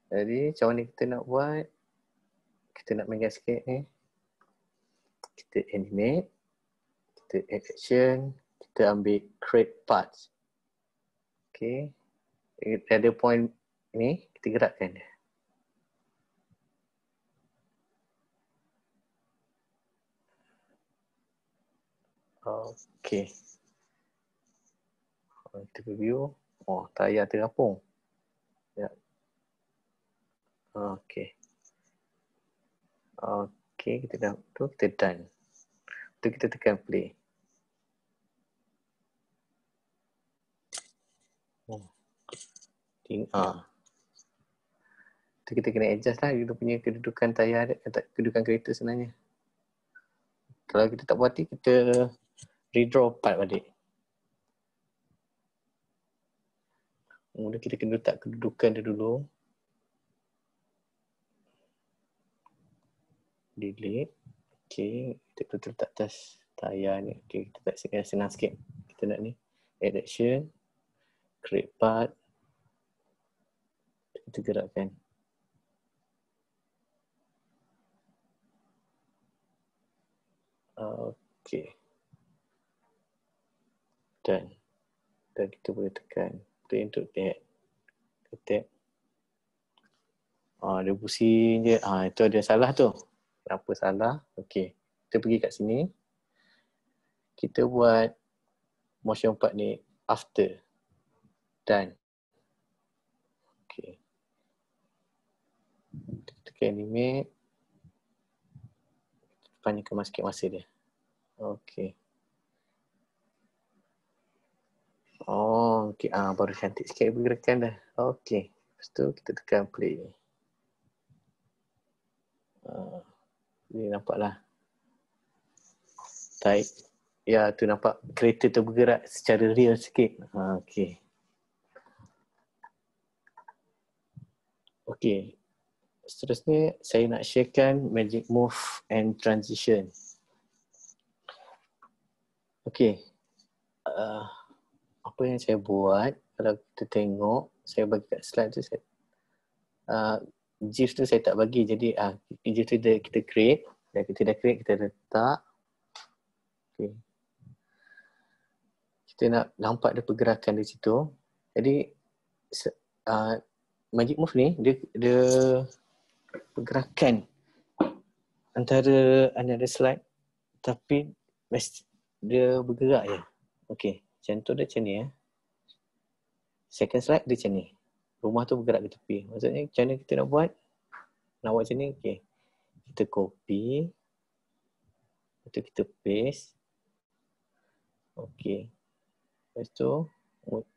Jadi, macam mana kita nak buat? Kita nak mainkan sikit ni. Kita animate. Kita add action. Kita ambil create parts. Okay. Ada point ni, kita gerakkan dia. Okay. Kita review. Oh, tayar terapung. Ya. Okay. Okay, kita dah tu, kita done. Tu kita tekan play. Tu kita kena adjust lah kita punya kedudukan tayar, kedudukan kereta sebenarnya. Kalau kita tak buat hati, kita redraw part balik. Mula kita kena letak kedudukan dia dulu. Delete. Okay, kita letak atas tayar ni. Okay, kita tak senang sikit. Kita nak ni. Add action. Create part. Kita gerakkan. Okay. Dan kita boleh tekan play untuk tag. Tag. Dia pusing je. Itu ada salah tu. Kenapa salah? Okay. Kita pergi kat sini. Kita buat motion part ni after. Done. Okay. Kita tekan animate. Panjangkan sikit masa dia. Okay. Okay. Baru cantik sikit pergerakan dah. Okay. Lepas tu kita tekan play. Ni nampaklah. Type. Ya, tu nampak kereta tu bergerak secara real sikit. Okay. Okay. Seterusnya, saya nak sharekan Magic Move and Transition. Okay. Apa yang saya buat, kalau kita tengok, saya bagi kat slide tu, GIF tu saya tak bagi. Jadi, GIF tu kita create. Dan kita dah create, kita letak. Okay. Kita nak nampak ada pergerakan di situ. Jadi, Magic Move ni, dia pergerakan antara slide, tapi dia bergerak je. Okay, contoh dia macam ni ya. Second slide dia macam ni. Rumah tu bergerak ke tepi. Maksudnya macam mana kita nak buat? Nak buat macam ni, okay. Kita copy. Lepas tu kita paste. Okay. Lepas tu,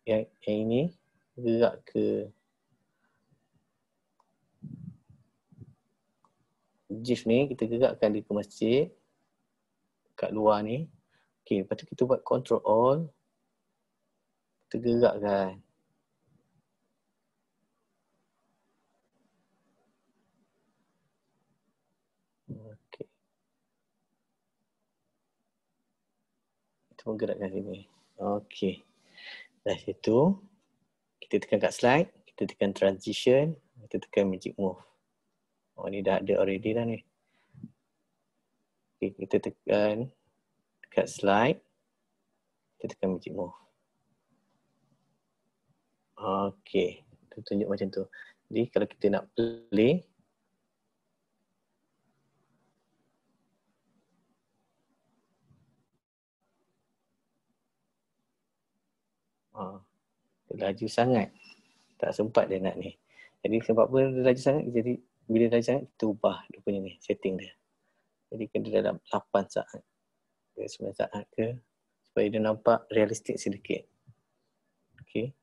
yang ini bergerak ke GIF ni, kita gerakkan dia ke masjid. Kat luar ni. Okay, lepas tu kita buat Ctrl All. Kita gerakkan. Okay. Kita menggerakkan sini. Okay. Dah situ. Kita tekan kat slide. Kita tekan transition. Kita tekan magic move. Ni dah ada already dah ni. Okay, kita tekan kat slide. Kita tekan magic move. Okay. dia tunjuk macam tu. Jadi kalau kita nak play, dia laju sangat. Tak sempat dia nak ni. Jadi sebab apa dia laju sangat, jadi bila laju sangat kita ubah dia punya ni, setting dia. Jadi kena dalam 8 saat ke 9 saat ke, supaya dia nampak realistik sedikit. Okay.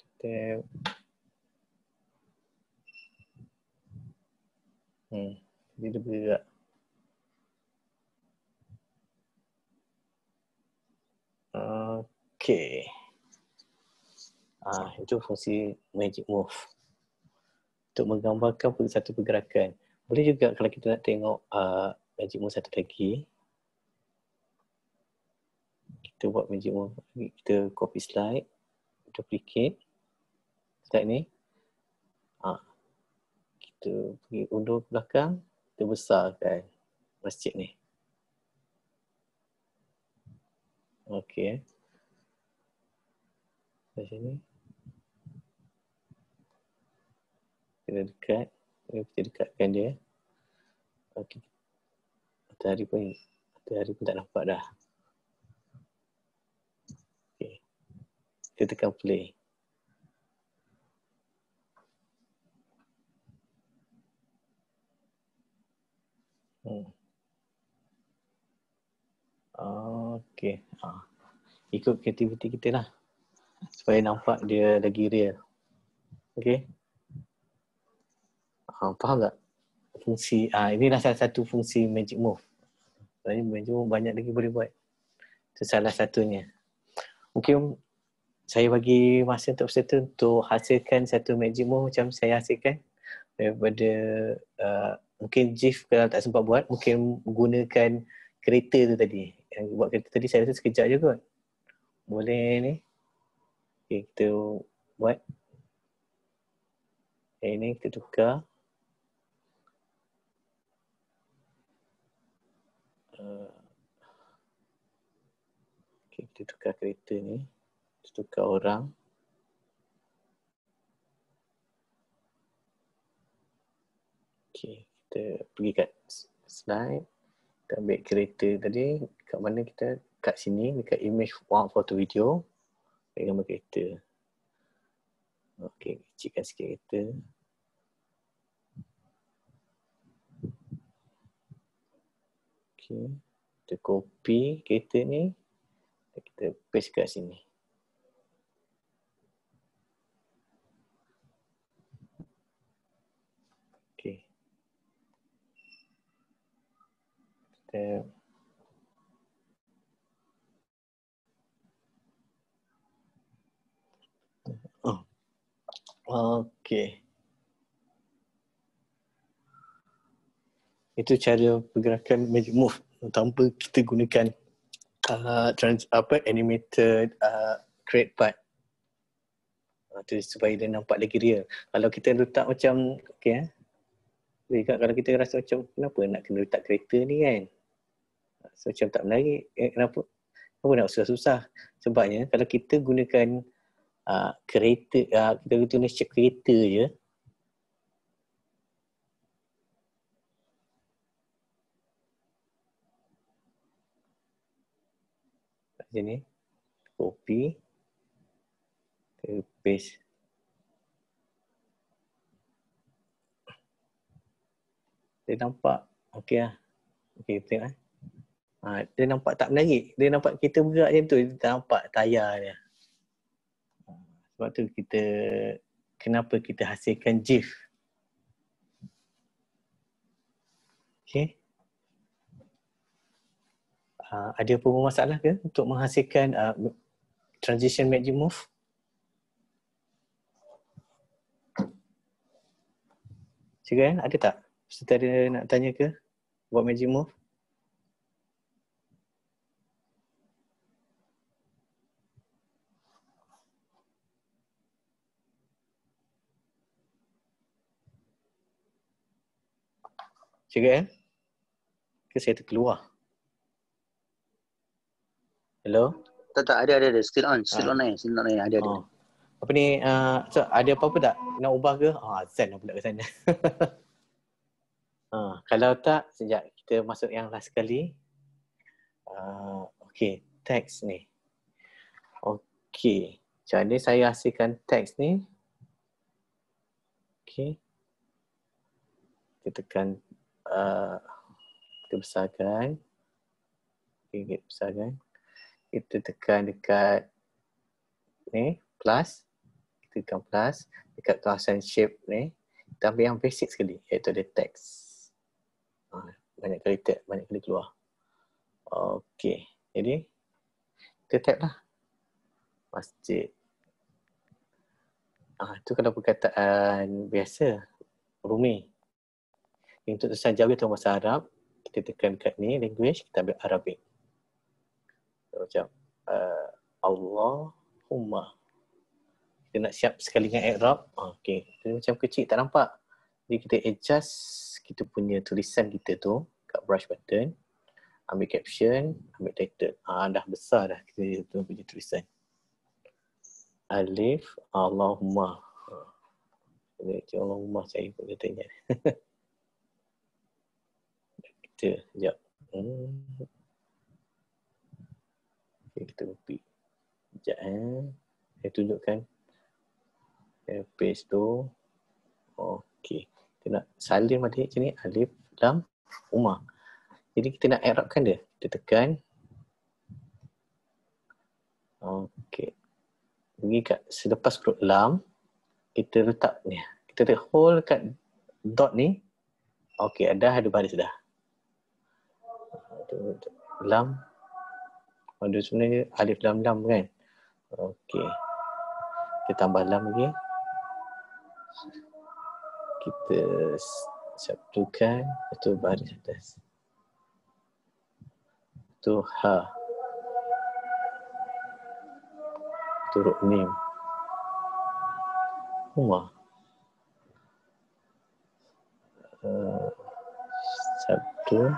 Kita jadi dia bergerak. Okay. Itu fungsi magic move. Untuk menggambarkan satu pergerakan. Boleh juga kalau kita nak tengok magic move satu lagi. Kita buat magic move. Kita copy slide. Duplicate. Slide ni. Kita pergi undur ke belakang. Kita besarkan masjid ni. Okay. Di sini. Kita dekat. Kita dekatkan dia. Okay. Matahari pun tak nampak dah. Okay. Kita tekan play. Okay. Ikut kreativiti kita lah. Supaya nampak dia lagi real. Okay. Faham tak? Fungsi, inilah salah satu fungsi magic move. Sebenarnya magic move banyak lagi boleh buat. Itu salah satunya. Mungkin saya bagi masa untuk peserta untuk hasilkan satu magic move macam saya hasilkan. Daripada mungkin GIF kalau tak sempat buat, mungkin gunakan kereta tu tadi. Yang buat kereta tadi saya rasa sekejap je kot. Boleh ni. Okay, kita buat. Ini kita tukar. Okay, kita tukar kereta ni. Kita tukar orang. Okay, kita pergi kat slide. Kita ambil kereta tadi. Kat mana kita? Kat sini, dekat image one photo video. Ambil gambar kereta. Okay, kecilkan sikit kereta. Okay, kita copy kereta ni. Kita paste kat sini. Okay. Kita okay. Itu cara pergerakan magic move tanpa kita gunakan animated create part. Itu supaya dia nampak lagi real. Kalau kita letak macam kalau kita rasa macam kenapa nak kena letak kereta ni kan? So macam tak menarik. Kenapa nak susah-susah? Sebabnya kalau kita gunakan kereta, kita guna shape kereta je. Macam ni. Copy. Kita paste. Dia nampak okey lah. Okey, tengok dia nampak tak menarik. Dia nampak kita bergerak macam tu, dia tak nampak tayar dia. Sebab tu kenapa kita hasilkan GIF. Okey. Ada apa masalah ke untuk menghasilkan transition magic move? Silakan, ada tak? Peserta ada nak tanya ke buat magic move? Silakan. Ke saya terkeluar? Hello? Tak, ada. Still on ada. Oh. Apa ni, so ada apa-apa tak? Nak ubah ke? Azan pula ke sana. Kalau tak, sekejap kita masuk yang last sekali. Okay, teks ni. Okay, macam mana saya hasilkan teks ni? Okay. Kita tekan, kita besarkan. Okay, kita besarkan. Kita tekan dekat ni, plus. Kita tekan plus. Dekat kawasan shape ni. Kita ambil yang basic sekali, iaitu ada teks. Banyak kali tap, banyak kali keluar. Okay, jadi kita tap lah. Masjid. Itu kalau perkataan biasa, Rumi. Untuk tulisan Jawi atau bahasa Arab, kita tekan kat ni, language, kita ambil Arabic. Macam Allahumma. Kita nak siap sekali dengan i'rab. Okay. Dia macam kecil, tak nampak. Jadi kita adjust kita punya tulisan kita tu kat brush button. Ambil caption, ambil title. Dah besar dah kita punya tulisan. Alif, Allahumma. Allahumma saya pun katanya. Kita, sekejap. Okay, kita repeat. Sekejap saya tunjukkan. Saya paste tu. Okay. Kita nak salin balik macam ni. Alif, lam, umma. Jadi kita nak i'rabkan dia. Kita tekan. Okay. Pergi kat selepas huruf lam, kita letak ni. Kita hold kat dot ni. Okay, ada baris dah. Lam. Ada sebenarnya alif lam lam kan. Okay. Kita tambah lam lagi. Kita satukan. Itu baris atas. Itu ha. Itu huruf mim. Umma. Satu.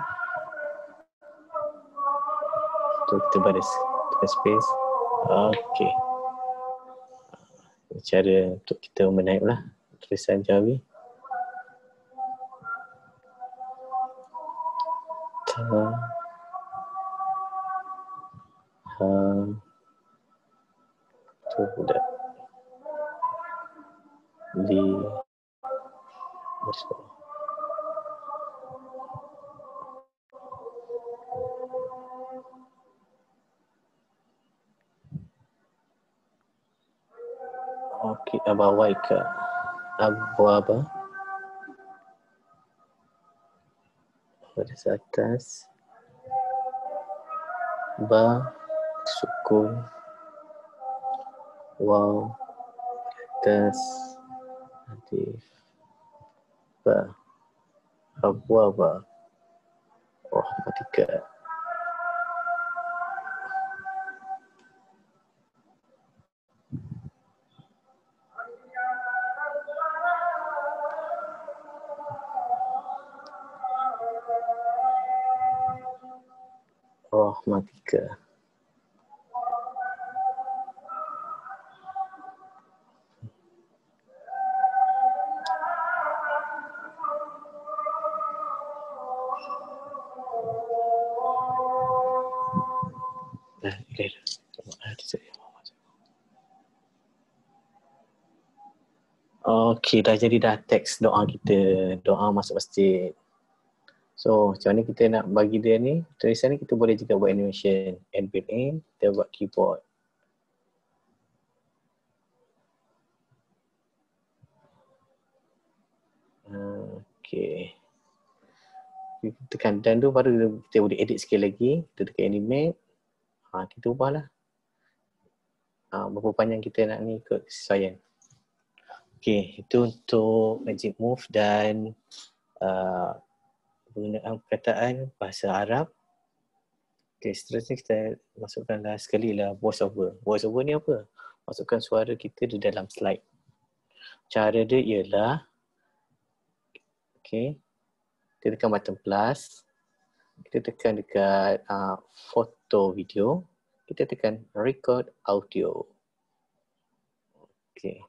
Tu kita baris. Tekan space. Okay. Cara untuk kita menaiklah tulisan Jawi. Ta. Ha. Tu budak. Li. Masuk. Okey, abawaika. Abwaba. Baris atas. Ba. Sukun. Waw. Atas. Alif. Ba. Abwaba. Rahmatika. Rahmatika. Okey, dah jadi dah teks doa kita. Doa masuk masjid. So, macam mana kita nak bagi dia ni? Tulisan ni kita boleh juga buat animation. Add built-in, kita buat keyboard. Okey. Kita tekan done tu, baru kita boleh edit sikit lagi. Kita tekan animate. Kita ubahlah. Berapa panjang kita nak ni ikut kesesuaian. Okey, itu untuk Magic Move dan penggunaan perkataan bahasa Arab. Okey, seterusnya kita masukkanlah sekali lah voice over. Voice over ni apa? Masukkan suara kita di dalam slide. Cara dia ialah, okey, kita tekan button plus, kita tekan dekat foto video, kita tekan record audio. Okay.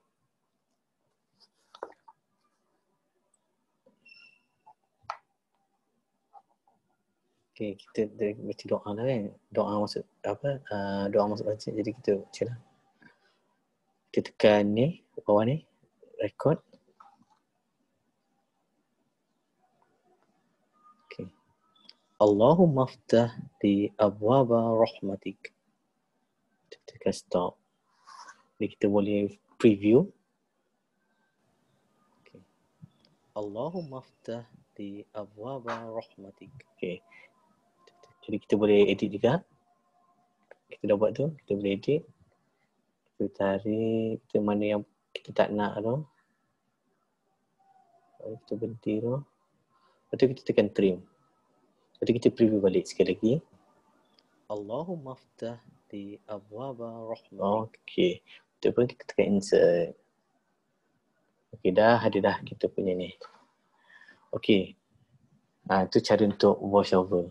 Okay, kita baca doa lah kan. Doa masuk apa? Doa masuk masjid. Jadi kita baca lah. Kita tekan ni, bawah ni, record. Okay. Allahumma aftah li abwaba rahmatik. Kita tekan stop. Jadi kita boleh preview. Okay. Allahumma aftah li abwaba rahmatik. Okay. Jadi kita boleh edit juga. Kita dah buat tu, kita boleh edit. Kita tarik, kita mana yang kita tak nak tu. Kita berhenti tu. Lepas tu kita tekan trim. Lepas tu kita preview balik sekali lagi. Allahumma aftah li abwaba rahmatik. Okay. Lepas tu kita tekan insert. Okay, dah ada dah kita punya ni. Okay. Tu cara untuk voice over.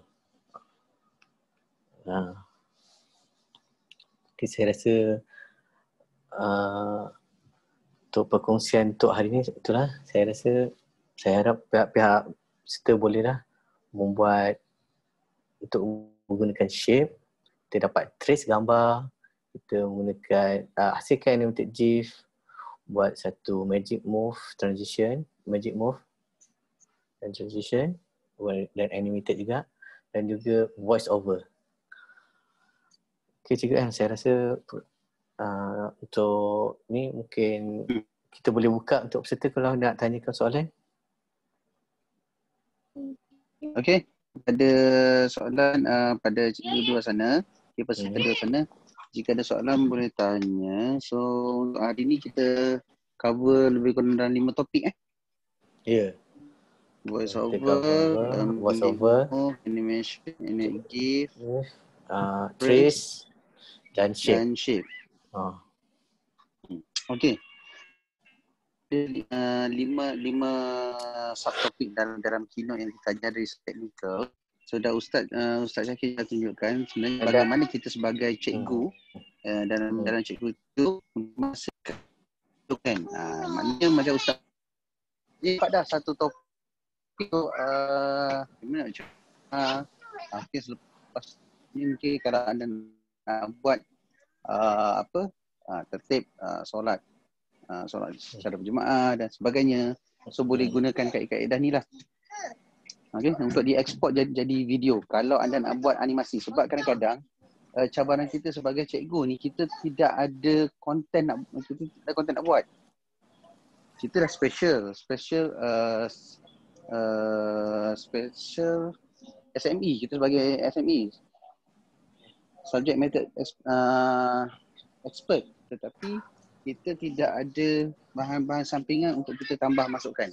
Okay, saya rasa untuk perkongsian untuk hari ni itulah. Saya harap pihak-pihak serta bolehlah membuat untuk menggunakan shape. Kita dapat trace gambar, kita menggunakan hasilkan animated GIF, buat satu magic move transition dan animated juga, dan juga voice over. Okay juga kan, saya rasa untuk ni mungkin kita boleh buka untuk peserta kalau nak tanyakan soalan. Okay, ada soalan pada cikgu dua sana, peserta dua sana. Jika ada soalan boleh tanya. So untuk hari ni kita cover lebih kurang dalam 5 topik Ya. Voice Voice over, animation, GIF, trace dan shape. Okay. Lima subtopik dalam keynote yang kita ajar dari technical. So dah Ustaz Syakir dah tunjukkan sebenarnya bagaimana kita sebagai cikgu dalam cikgu itu memasukkan kan. Maknanya macam Ustaz ni pada satu topik tu gimana nak cakap selepas ni mungkin kalau anda buat tertib solat secara berjemaah dan sebagainya, so boleh gunakan kaedah-kaedah ni lah. Okay, untuk dieksport jadi video kalau anda nak buat animasi. Sebab kadang-kadang cabaran kita sebagai cikgu ni, kita tidak ada konten nak buat. Kita dah special SME, kita sebagai SME, subject matter expert, tetapi kita tidak ada bahan-bahan sampingan untuk kita tambah masukkan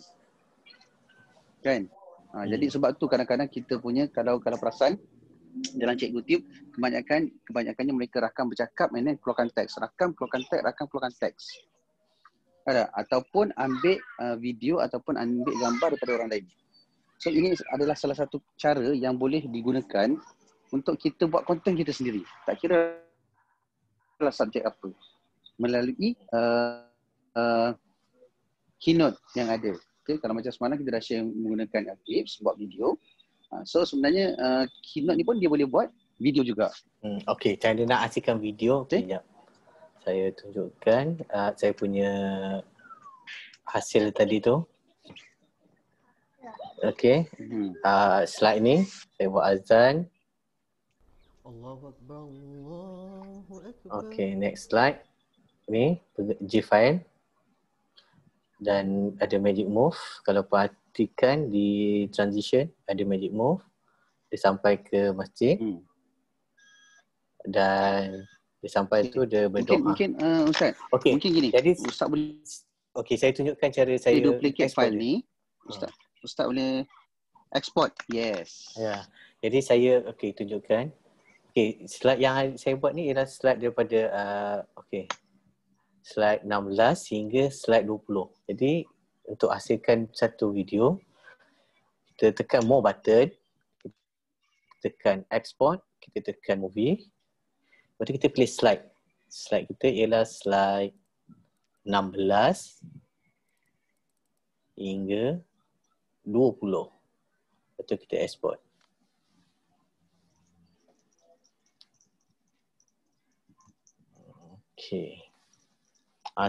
kan. Jadi sebab tu kadang-kadang kita punya kalau perasan dalam cikgu tube kebanyakannya mereka rakam bercakap and then keluarkan teks, rakam keluarkan teks. Ataupun ambil video ataupun ambil gambar daripada orang lain. So ini adalah salah satu cara yang boleh digunakan untuk kita buat konten kita sendiri. Tak kira lah subjek apa, melalui keynote yang ada. Okay, kalau macam semalam kita dah share menggunakan clips buat video. So sebenarnya keynote ni pun dia boleh buat video juga. Okay, cara dia nak hasilkan video. Okay. Sekejap. Saya tunjukkan saya punya hasil tadi tu. Okay. Slide ni saya buat azan. Allahu Akbar, Allahu Akbar. Okay, next slide. Ni GIF file. Dan ada magic move. Kalau perhatikan di transition ada magic move. Dia sampai ke masjid. Dan dia sampai tu dia berdoa. Mungkin Ustaz. Okay. Mungkin gini. Jadi Ustaz boleh saya tunjukkan cara saya duplicate file ni. Ustaz boleh export. Yes. Ya. Jadi saya tunjukkan. Okay, slide yang saya buat ni ialah slide daripada slide 16 hingga slide 20. Jadi untuk hasilkan satu video, kita tekan more button, kita tekan export, kita tekan movie. Lepas tu kita pilih slide. Slide kita ialah slide 16 hingga 20. Lepas tu kita export. Okay.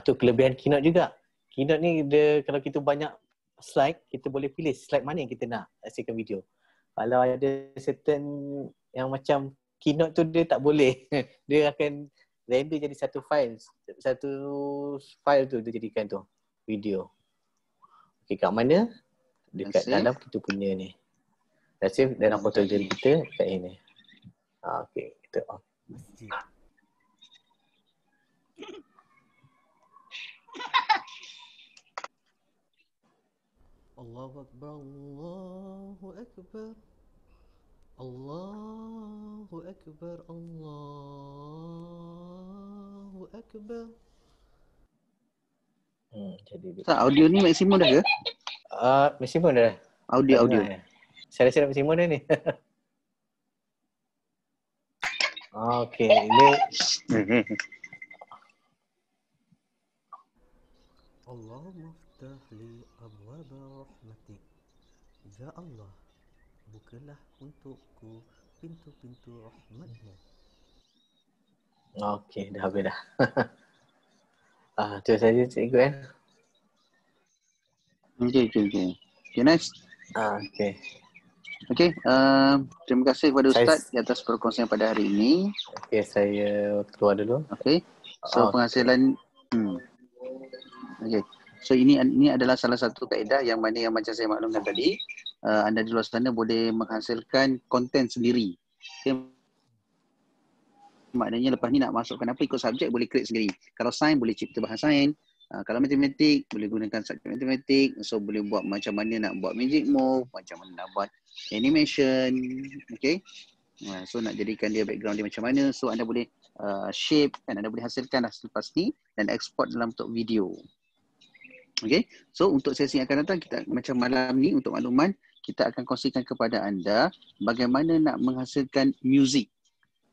Tu kelebihan Keynote juga. Keynote ni dia kalau kita banyak slide, kita boleh pilih slide mana yang kita nak hasilkan video. Kalau ada certain yang macam Keynote tu dia tak boleh. Dia akan render jadi satu file. Satu file tu dia jadikan tu video. Okay, kat mana? Dekat dalam kita punya ni. Dah save dalam portfolio kita kat ini. Okay, kita on. Masjid. Allahu Akbar, Allahu Akbar. Allahu Akbar, Allahu Akbar. Jadi Ustaz, audio ni maksimum dah ke? maksimum dah. Audio. Saya rasa dah maksimum dah ni. Okay, ini Allahumma ftah li abwaba rahmatik. Ya Allah, bukalah untukku pintu-pintu rahmatmu. okay, dah habis dah. Tu saja cikgu kan. Okay, next. Okay. Okay, terima kasih kepada Ustaz di atas perkongsian pada hari ini. Okay, saya keluar dulu. Okay, so penghasilan okay. So ini adalah salah satu kaedah yang mana yang macam saya maklumkan tadi, anda di luar sana boleh menghasilkan konten sendiri. Okay. Maknanya lepas ni nak masukkan apa ikut subjek boleh create sendiri. Kalau sains boleh cipta bahan sains. Kalau matematik boleh gunakan subjek matematik. So boleh buat macam mana nak buat magic move, macam mana nak buat animation. Okay. So nak jadikan dia background dia macam mana. So anda boleh shape kan, anda boleh hasilkan dah selepas ni dan export dalam bentuk video. Okay. So untuk sesi yang akan datang kita macam malam ni untuk makluman kita akan kongsikan kepada anda bagaimana nak menghasilkan music.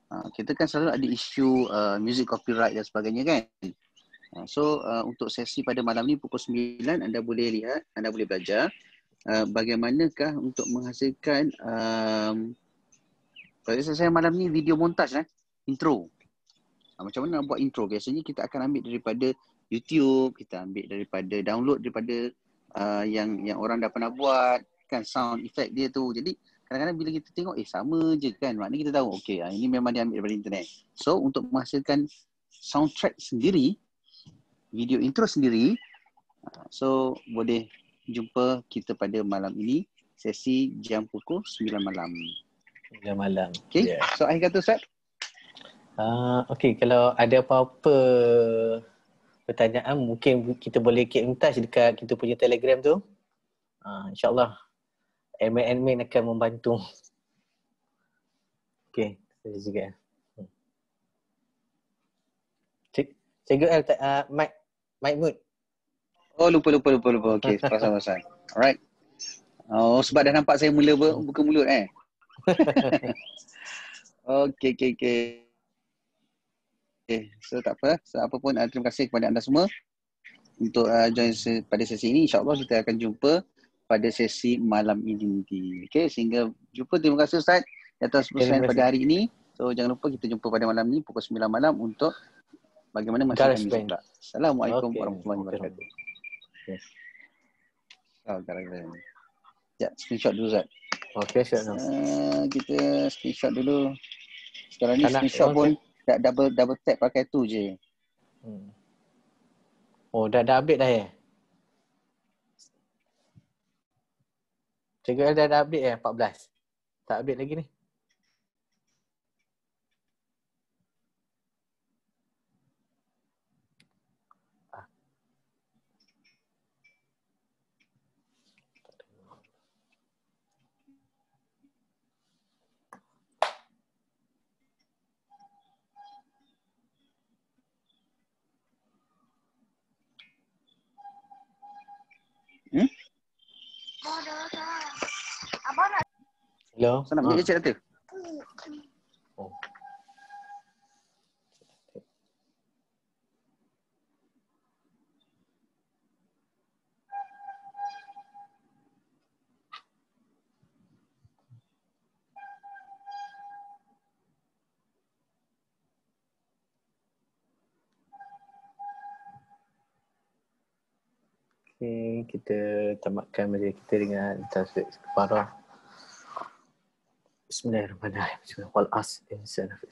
Kita kan selalu ada isu music copyright dan sebagainya kan. So untuk sesi pada malam ni pukul 9 anda boleh lihat, anda boleh belajar bagaimanakah untuk menghasilkan kalau saya malam ni video montage intro. Macam mana nak buat intro? Biasanya kita akan ambil daripada YouTube, kita ambil daripada download daripada yang orang dah pernah buat kan, sound effect dia tu. Jadi kadang-kadang bila kita tengok sama je kan, maknanya kita tahu okey ini memang dia ambil daripada internet. So untuk menghasilkan soundtrack sendiri, video intro sendiri, so boleh jumpa kita pada malam ini sesi jam pukul 9 malam. 9 malam. Okey. Yeah. So akhir kata Ustaz. Okey, kalau ada apa-apa pertanyaan mungkin kita boleh keep in touch dekat kita punya Telegram tu. InsyaAllah admin akan membantu. Okey, saya juga. Cikgu L, mic mute. Oh lupa. Okey, pasal. Alright. Oh sebab dah nampak saya mula buka mulut Okey. So tak apa. So apa pun terima kasih kepada anda semua untuk join pada sesi ini. InsyaAllah kita akan jumpa pada sesi malam ini nanti. Okey, sehingga jumpa. Terima kasih Ustaz atas perkongsian pada hari ini. So jangan lupa kita jumpa pada malam ni pukul 9 malam untuk bagaimana menghasilkan muzik pula. Assalamualaikum warahmatullahi wabarakatuh. Yes. Ya, screenshot dulu Ustaz. Okey, Kita screenshot dulu. Sekarang ni screenshot pun double tap pakai tu je. Oh, dah update dah ya? Cikgu L dah update 14. Tak update lagi ni. Hello. Sana pergi chat kata. Oh. ni kita tamatkan majlis kita dengan tasbih kafarah. Bismillahirrahmanirrahim. Wal asr insana fi